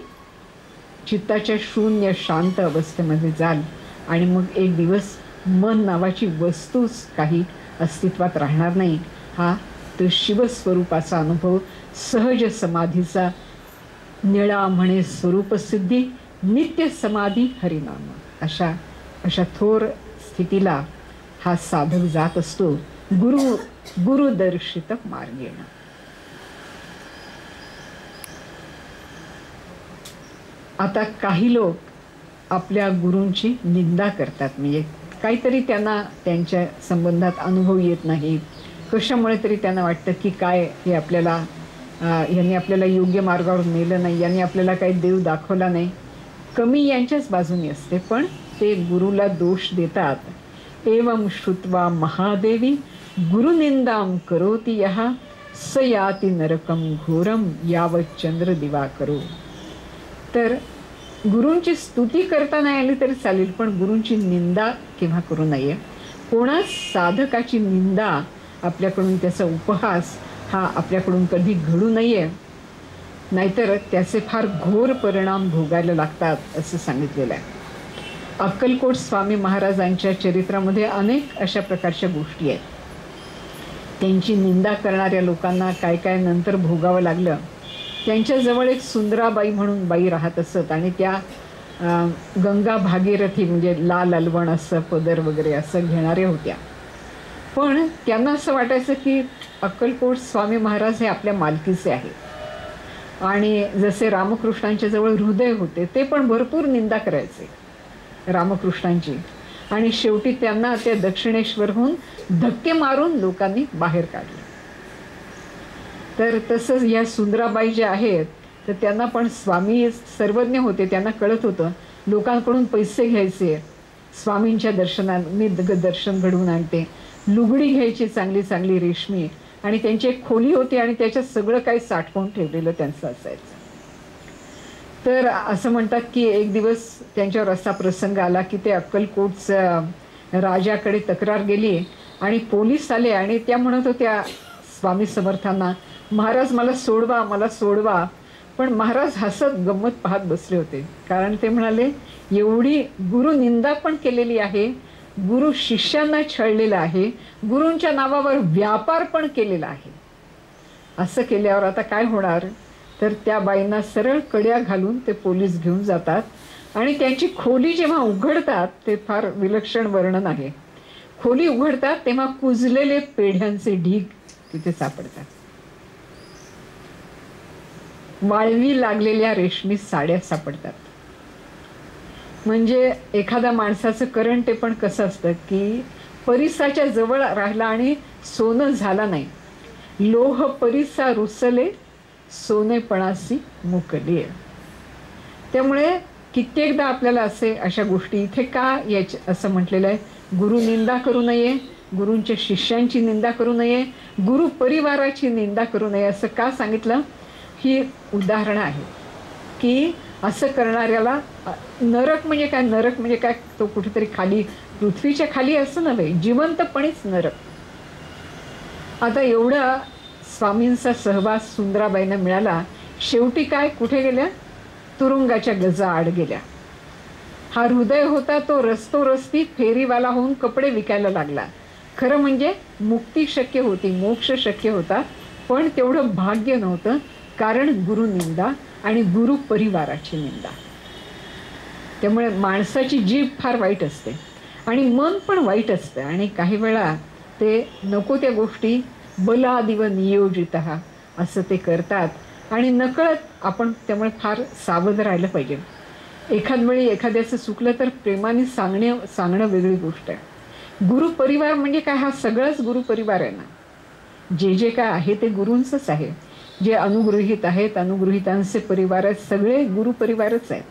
चित्ताच्या शून्य शांत अवस्थेमध्ये जाल आणि मग एक दिवस मन नावाची वस्तूच काही अस्तित्वात राहणार नाही. हा तो शिवस्वरूपाचा अनुभव, सहज समाधीचा, निळा म्हणे स्वरूपसिद्धी, नित्य समाधी हरिनाम, अशा थोर स्थितीला हा साधक जात असतो गुरुदर्शित मार्गेण. आता काही लोक आपल्या गुरूंची निंदा करतात, म्हणजे काहीतरी त्यांना त्यांच्या संबंधात अनुभव येत नाही, कशामुळे तरी त्यांना वाटतं की काय हे आपल्याला यांनी आपल्याला योग्य मार्गावर नेलं नाही, यांनी आपल्याला काही देव दाखवला नाही. कमी यांच्याच बाजूनी असते, पण ते गुरुला दोष देतात. एवं श्रुत्वा महादेवी गुरुनिंदाम करोति यः स याति नरकम घोरम यावत चंद्र दिवा करो. तर गुरूंची स्तुती करता नाही आली तरी चालेल, पण गुरूंची निंदा केव्हा करू नये. कोणा साधकाची निंदा आपल्याकडून, त्याचा उपहास हा आपल्याकडून कधी घडू नये, नाहीतर त्याचे फार घोर परिणाम भोगायला लागतात असं सांगितलेलं आहे. अक्कलकोट स्वामी महाराजांच्या चरित्रामध्ये अनेक अशा प्रकारच्या गोष्टी आहेत. त्यांची निंदा करणाऱ्या लोकांना काय काय नंतर भोगावं लागलं. त्यांच्याजवळ एक सुंदराबाई म्हणून बाई राहत असत आणि त्या गंगा भागीरथी म्हणजे लाल अलवण असं पदर वगैरे असं घेणाऱ्या होत्या. पण त्यांना असं वाटायचं की अक्कलकोट स्वामी महाराज हे आपल्या मालकीचे आहेत आणि जसे रामकृष्णांच्या जवळ हृदय होते ते पण भरपूर निंदा करायचे रामकृष्णांची. आणि शेवटी त्यांना त्या दक्षिणेश्वरहून धक्के मारून लोकांनी बाहेर काढले. तर तसंच या सुंदराबाई ज्या आहेत तर त्यांना पण स्वामी सर्वज्ञ होते. त्यांना कळत होतं लोकांकडून पैसे घ्यायचे, स्वामींच्या दर्शनात मी दर्शन घडवून आणते, लुगडी घ्यायची चांगली चांगली रेशमी, आणि त्यांची एक खोली होती आणि त्याच्यात सगळं काही साठवून ठेवलेलं त्यांचं असायचं. तर असं म्हणतात की एक दिवस त्यांच्यावर असा प्रसंग आला की ते अक्कलकोटच्या राजाकडे तक्रार गेली आणि पोलीस आले आणि त्या म्हणत होत्या स्वामी समर्थांना, महाराज मला सोडवा, मला सोडवा. पण महाराज हसत गंमत पाहत बसले होते, कारण ते म्हणाले एवढी गुरु निंदा पण केलेली आहे, गुरु शिष्यांना छळलेला आहे, गुरूंच्या नावावर व्यापार पण केलेला आहे. असं केल्यावर आता काय होणार. तर त्या बाईंना सरळ कड्या घालून ते पोलीस घेऊन जातात आणि त्यांची खोली जेव्हा उघडतात ते फार विलक्षण वर्णन आहे. खोली उघडतात तेव्हा कुजलेले पेढ्यांचे ढीग तिथे सापडतात, वाळवी लागलेल्या रेशमी साड्या सापडतात. म्हणजे एखाद्या माणसाचं करण ते पण कसं असतं की परिसाच्या जवळ राहिला आणि सोनं झाला नाही. लोह परिसा रुसले सोनेपणासी मुकली. त्यामुळे कित्येकदा आपल्याला अशा गोष्टी इथे का असं म्हटलेलं आहे, गुरु निंदा करू नये, गुरूंच्या शिष्यांची निंदा करू नये, गुरु परिवाराची निंदा करू नये असं का सांगितलं. ही उदाहरणं आहेत की असं करणाऱ्याला नरक म्हणजे काय, नरक म्हणजे काय, तो कुठेतरी खाली पृथ्वीच्या खाली असं नव्हे, जिवंतपणीच नरक. आता एवढा स्वामींचा सहवास सुंदराबाईंना मिळाला, शेवटी काय कुठे गेल्या, तुरुंगाच्या गजा आड गेल्या. हा हृदय होता तो रस्तोरस्ती फेरीवाला होऊन कपडे विकायला लागला. खरं म्हणजे मुक्ती शक्य होती, मोक्ष शक्य होता, पण तेवढं भाग्य नव्हतं, कारण गुरुनिंदा आणि गुरु परिवाराची निंदा. त्यामुळे माणसाची जीभ फार वाईट असते आणि मन पण वाईट असतं आणि काही वेळा ते नको त्या गोष्टी बलादिव नियोजित असं ते करतात आणि नकळत आपण त्यामुळे फार सावध राहिलं पाहिजे. एखाद वेळी एखाद्याचं चुकलं तर प्रेमाने सांगणं वेगळी गोष्ट आहे. गुरुपरिवार म्हणजे काय, हा सगळंच गुरुपरिवार आहे ना. जे जे काय आहे ते गुरूंचंच आहे. जे अनुगृहीत आहेत, अनुगृहीतांचे परिवार आहेत, सगळे गुरुपरिवारच आहेत.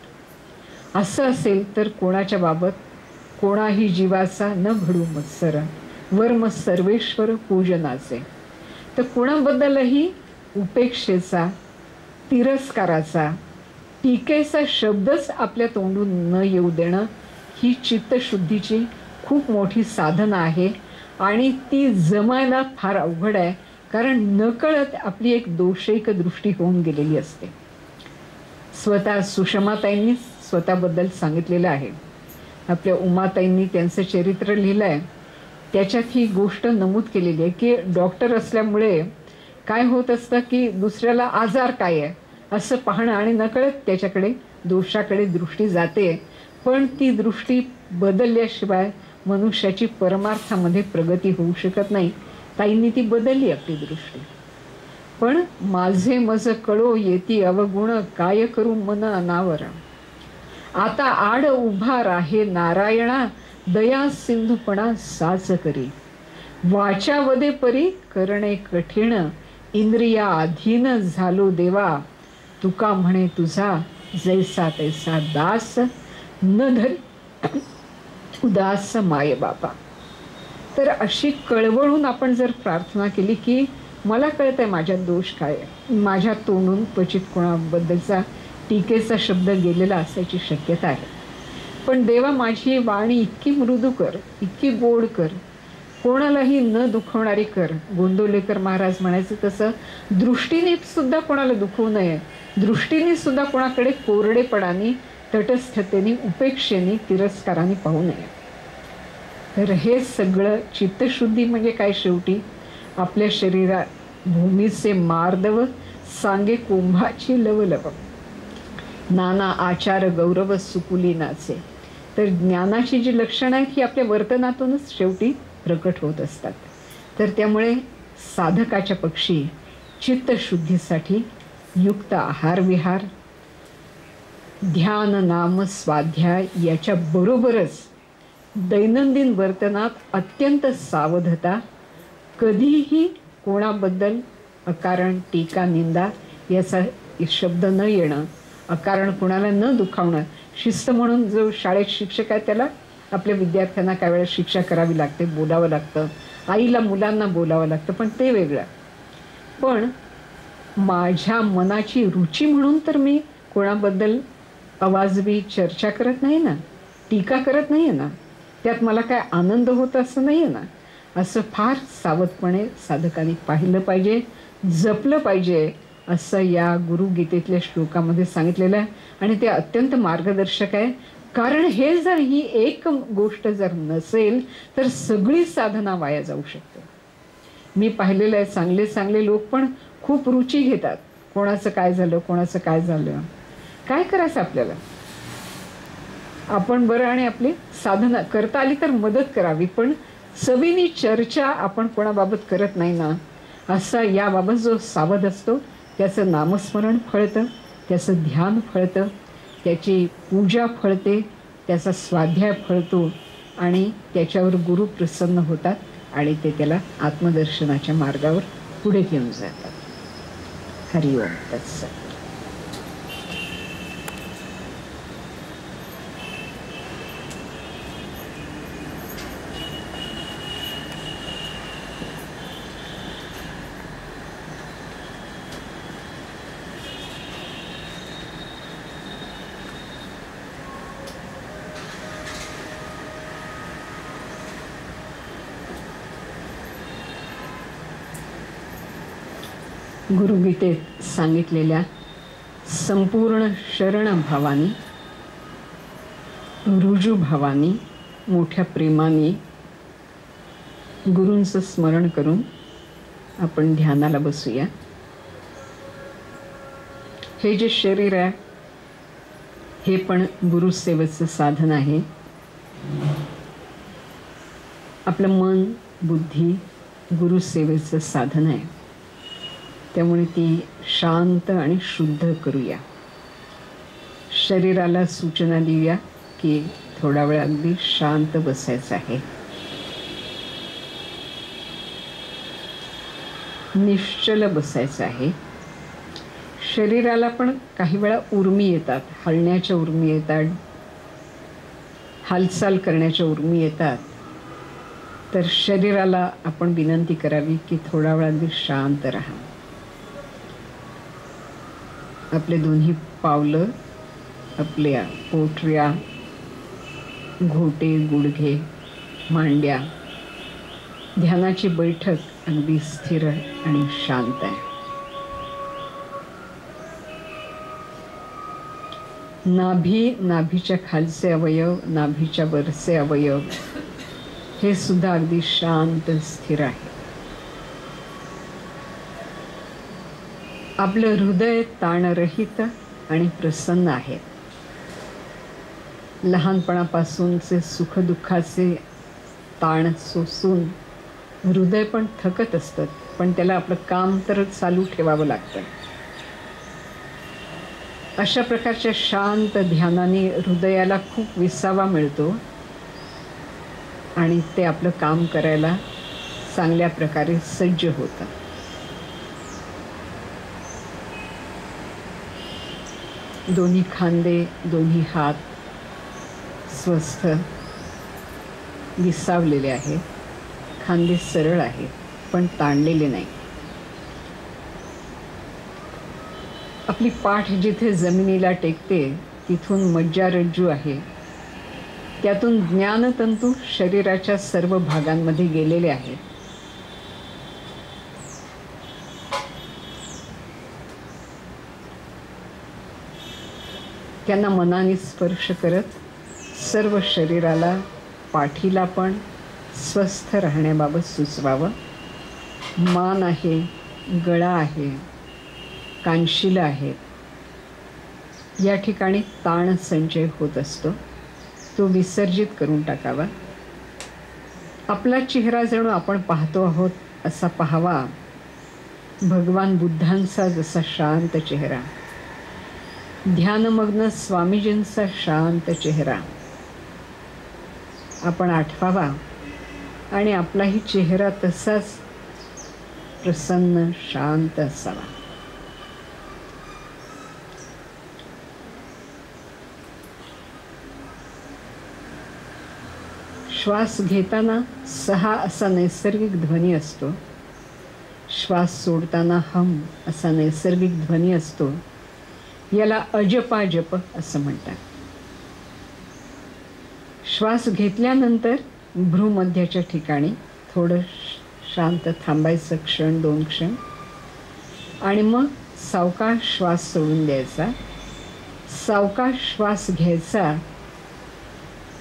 असं असेल तर कोणाच्या बाबत कोणाही जीवाचा न घडू मत्सर, वर्म सर्वेश्वर पूजनाचे. तर कोणाबद्दलही उपेक्षेचा, तिरस्काराचा, टीकेचा शब्दच आपल्या तोंडून न येऊ देणं ही चित्तशुद्धीची खूप मोठी साधना आहे आणि ती जमायला फार अवघड आहे, कारण नकळत आपली एक दोषैक दृष्टी होऊन गेलेली असते. स्वतः सुषमाताईंनी स्वतःबद्दल सांगितलेलं आहे. आपल्या उमाताईंनी त्यांचं चरित्र लिहिलं आहे, त्याच्यात ही गोष्ट नमूद केलेली आहे की डॉक्टर असल्यामुळे काय होत असतं की दुसऱ्याला आजार काय आहे असं पाहणं आणि नकळत त्याच्याकडे दोषाकडे दृष्टी जाते, पण ती दृष्टी बदलल्याशिवाय मनुष्याची परमार्थामध्ये प्रगती होऊ शकत नाही. ताईंनी ती बदलली आपली दृष्टी. पण माझे मज कळो येती अवगुण, काय करू मन अनावर. आता आड उभा राहे नारायणा, दया सिंधुपणा साच करी. वाचा वदे परी करणे कठीण, इंद्रिया अधीन झालो देवा. तुका म्हणे तुझा जैसा तैसा दास, न धरी उदास माय बापा. तर अशी कळवळून आपण जर प्रार्थना केली की मला कळत आहे माझ्यात दोष काय आहे. माझ्या तोंडून क्वचित कोणाबद्दलचा टीकेचा शब्द गेलेला असायची शक्यता आहे. पण देवा माझी वाणी इतकी मृदू कर, इतकी गोड कर, कोणालाही न दुखवणारी कर. गोंदवलेकर महाराज म्हणायचे तसं दृष्टीने सुद्धा कोणाला दुखवू नये, दृष्टीने सुद्धा कोणाकडे कोरडेपणाने, तटस्थतेने, उपेक्षेने, तिरस्काराने पाहू नये. तर हे सगळं चित्तशुद्धी म्हणजे काय? शेवटी आपल्या शरीरा भूमीचे मार्दव सांगे कुंभाची लवलव, नाना आचार गौरव सुकुली नाचे. तर ज्ञानाची जी लक्षणं आहेत ही आपल्या वर्तनातूनच शेवटी प्रकट होत असतात. तर त्यामुळे साधकाच्या पक्षी चित्तशुद्धीसाठी युक्त आहार विहार, ध्यान, नाम, स्वाध्याय याच्या बरोबरच दैनंदिन वर्तनात अत्यंत सावधता, कधीही कोणाबद्दल अकारण टीका निंदा याचा शब्द न येणं, अकारण कोणाला न दुखावणं. शिस्त म्हणून जो शाळेत शिक्षक आहे त्याला आपल्या विद्यार्थ्यांना काही वेळा शिक्षा करावी लागते, बोलावं लागतं, आईला मुलांना बोलावं लागतं, पण ते वेगळं. पण माझ्या मनाची रुची म्हणून तर मी कोणाबद्दल अवाजवी चर्चा करत नाही ना, टीका करत नाही आहे ना, त्यात मला काय आनंद होत असं नाही आहे ना. असं फार सावधपणे साधकांनी पाहिलं पाहिजे, जपलं पाहिजे, असं या गुरुगीतेतल्या श्लोकामध्ये सांगितलेलं आहे. आणि ते अत्यंत मार्गदर्शक आहे. कारण हे जर ही एक गोष्ट जर नसेल तर सगळी साधना वाया जाऊ शकते. मी पाहिलेलं आहे चांगले चांगले लोक पण खूप रुची घेतात, कोणाचं काय झालं, कोणाचं काय झालं. काय करायचं आपल्याला? आपण बरं आणि आपली साधना करता आली तर मदत करावी, पण सविनी चर्चा आपण कोणाबाबत करत नाही ना. असा याबाबत जो सावध असतो त्याचं नामस्मरण फळतं, त्याचं ध्यान फळतं, त्याची पूजा फळते, त्याचा स्वाध्याय फळतो आणि त्याच्यावर गुरु प्रसन्न होतात आणि ते त्याला आत्मदर्शनाच्या मार्गावर पुढे घेऊन जातात. हरिओम तत्सत. गुरुगीतेत सांगितलेल्या संपूर्ण शरणभावानी, रुजुभावानी, मोठ्या प्रेमाने गुरूंचं स्मरण करून आपण ध्यानाला बसूया. हे जे शरीर आहे हे पण गुरुसेवेचं साधन आहे. आपलं मन, बुद्धी गुरुसेवेचं साधन आहे. त्यामुळे ती शांत आणि शुद्ध करूया. शरीराला सूचना देऊया की थोडा वेळ अगदी शांत बसायचं आहे. निश्चल बसायचं आहे. शरीराला पण काही वेळा उर्मी येतात, हलण्याच्या उर्मी येतात, हालचाल करण्याच्या उर्मी येतात. तर शरीराला आपण विनंती करावी की थोडा वेळ अगदी शांत राहा. आपले दोन्ही पावलं, आपल्या पोटऱ्या, घोटे, गुडघे, मांड्या, ध्यानाची बैठक अगदी स्थिर आणि शांत आहे. नाभी, नाभीच्या खालचे अवयव, नाभीच्या वरचे अवयव हे सुद्धा अगदी शांत स्थिर आहे. आपलं हृदय ताणरहित आणि प्रसन्न आहे. लहानपणापासूनचे सुखदुःखाचे ताण सोसून हृदय पण थकत असतं, पण त्याला आपलं काम तर चालू ठेवावं लागतं. अशा प्रकारच्या शांत ध्यानाने हृदयाला खूप विसावा मिळतो आणि ते आपलं काम करायला चांगल्या प्रकारे सज्ज होतं. दोन्ही खांदे, दोन्ही हात स्वस्थ विसावलेले आहेत. खांदे सरळ आहेत पण ताणलेले नाही. आपली पाठ जिथे जमिनीला टेकते तिथून मज्जारज्जू आहे, त्यातून ज्ञानतंतू शरीराच्या सर्व भागांमध्ये गेलेले आहेत. त्यांना मनाने स्पर्श करत सर्व शरीराला, पाठीला पण स्वस्थ राहण्याबाबत सुचवावं. मान आहे, गळा आहे, कानशिला आहेत, या ठिकाणी ताण संचय होत असतो, तो विसर्जित करून टाकावा. आपला चेहरा जणू आपण पाहतो आहोत असा पाहावा. भगवान बुद्धांचा जसा शांत चेहरा, ध्यानमग्न स्वामीजींचा शांत चेहरा आपण आठवावा आणि आपलाही चेहरा तसाच प्रसन्न शांत असावा. श्वास घेताना 6 असा नैसर्गिक ध्वनी असतो, श्वास सोडताना हम असा नैसर्गिक ध्वनी असतो. याला अजपाजप असं म्हणतात. श्वास घेतल्यानंतर भ्रूमध्याच्या ठिकाणी थोडं शांत थांबायचं, क्षण 2 क्षण, आणि मग सावकाश श्वास सोडून द्यायचा. सावकाश श्वास घ्यायचा.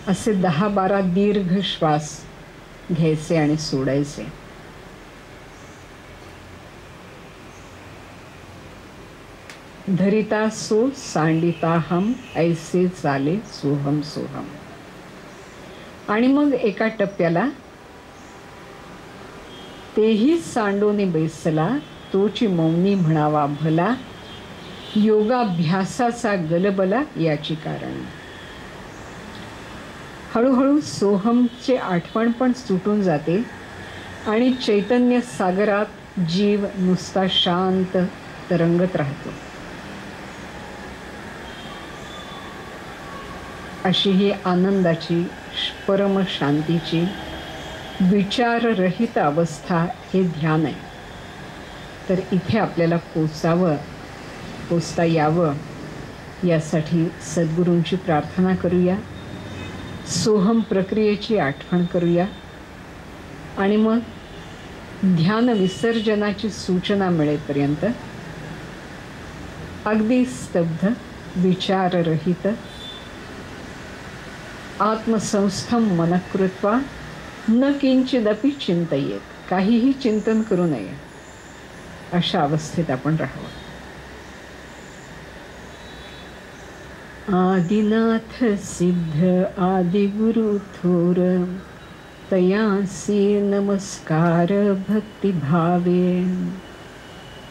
असे 10-12 दीर्घ श्वास घ्यायचे आणि सोडायचे. धरिता सो सांडिता हम, ऐसे चाले सोहम सोहम. आणि मग एका टप्प्याला तेही सांडोने बैसला, तोची मौनी म्हणावा भला, योगाभ्यासाचा गलबला याची कारण. हळूहळू सोहमचे आठवण पण सुटून जाते आणि चैतन्य सागरात जीव नुसता शांत तरंगत राहतो. अशी ही आनंदाची, परम शांतीची, विचाररहित अवस्था हे ध्यान आहे. तर इथे आपल्याला पोचता यावं यासाठी सद्गुरूंची प्रार्थना करूया, सोहम प्रक्रियेची आठवण करूया आणि मग ध्यान विसर्जनाची सूचना मिळेपर्यंत अगदी स्तब्ध, विचाररहित, आत्मसंस्थम मन कृत्वा न किंचिदपि चिंतयेत, काहीही चिंतन करू नये, अशा अवस्थेत आपण राहावं. आदिनाथ सिद्ध आदिगुरु थोर, तयांसी नमस्कार भक्तिभावे,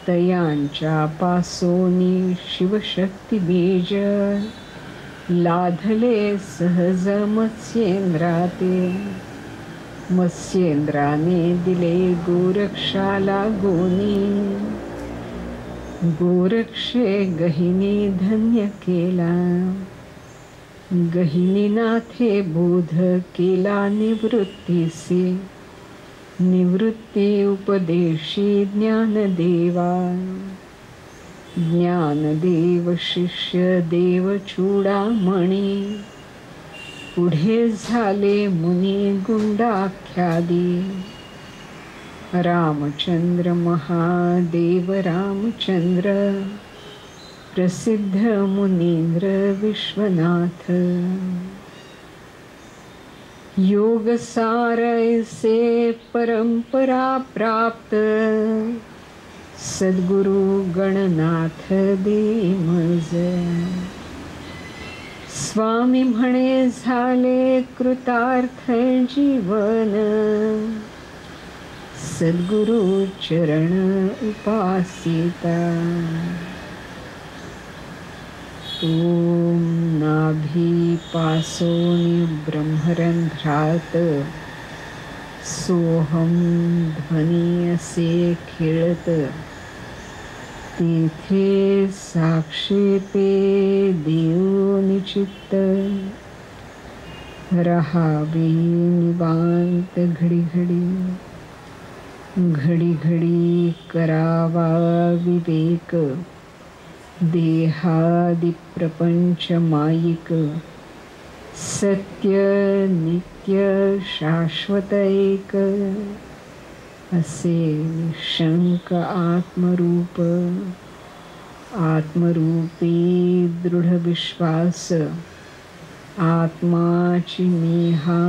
तयांच्या पासोनी शिवशक्ती बीज, लाधले सहज मत्स्येंद्राते, मत्स्येंद्राने दिले गोरक्षाला गोनी, गोरक्षे गहिनी धन्य केला, गहिनीनाथे बोध केला निवृत्तीसी, निवृत्ती उपदेशी ज्ञानदेवा, ज्ञानदेव शिष्य देव चूडामणी, पुढे झाले मुनी गुंडाख्यादी, रामचंद्र महादेव रामचंद्र, प्रसिद्ध मुनींद्र विश्वनाथ, योग सार ऐसे परंपरा प्राप्त, सद्गुरु गणनाथ दे मज, स्वामी म्हणे झाले कृतार्थ जीवन, सद्गुरु चरण उपासिता. ओम नाभी पासोनी ब्रह्मरंध्रात, सोहम ध्वनी असे खेळत, तेथे साक्षी ते देव निचित्त, रहावे निवांत घडी घडी, घडी घडी करावा विवेक, देहादि प्रपंच मायिक सत्य नित्य शाश्वत एक असे निशंक आत्मरूप आत्मरूपी दृढ विश्वास आत्माची नेहानिदिध्यास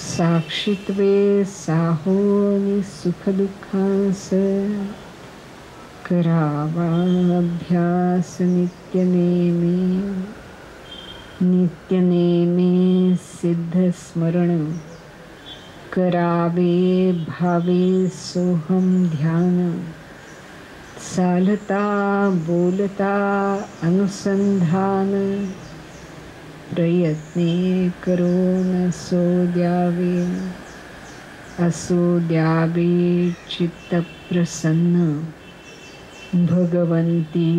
साक्षित्वे साहोनी सुखदुःखांस करावा अभ्यास नित्यनेमी सिद्ध स्मरण करावे भावे सोहम ध्यान चालता बोलता अनुसंधान प्रयत्ने करून असो द्यावे चित्त प्रसन्न भगवंती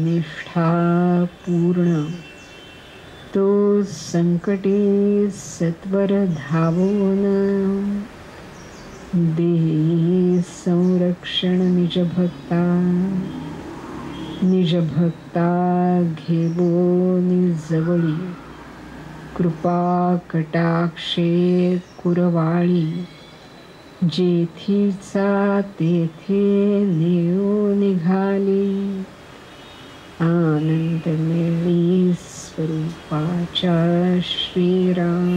निष्ठा पूर्ण तो संकटी सत्वर धावून देही संरक्षण निज भक्ता घेवो निजवळी कृपा कटाक्षे कुरवाळी जेथीचा तेथे नेओ निघाली आनंद मिळी स्वरूपाच्या श्रीराम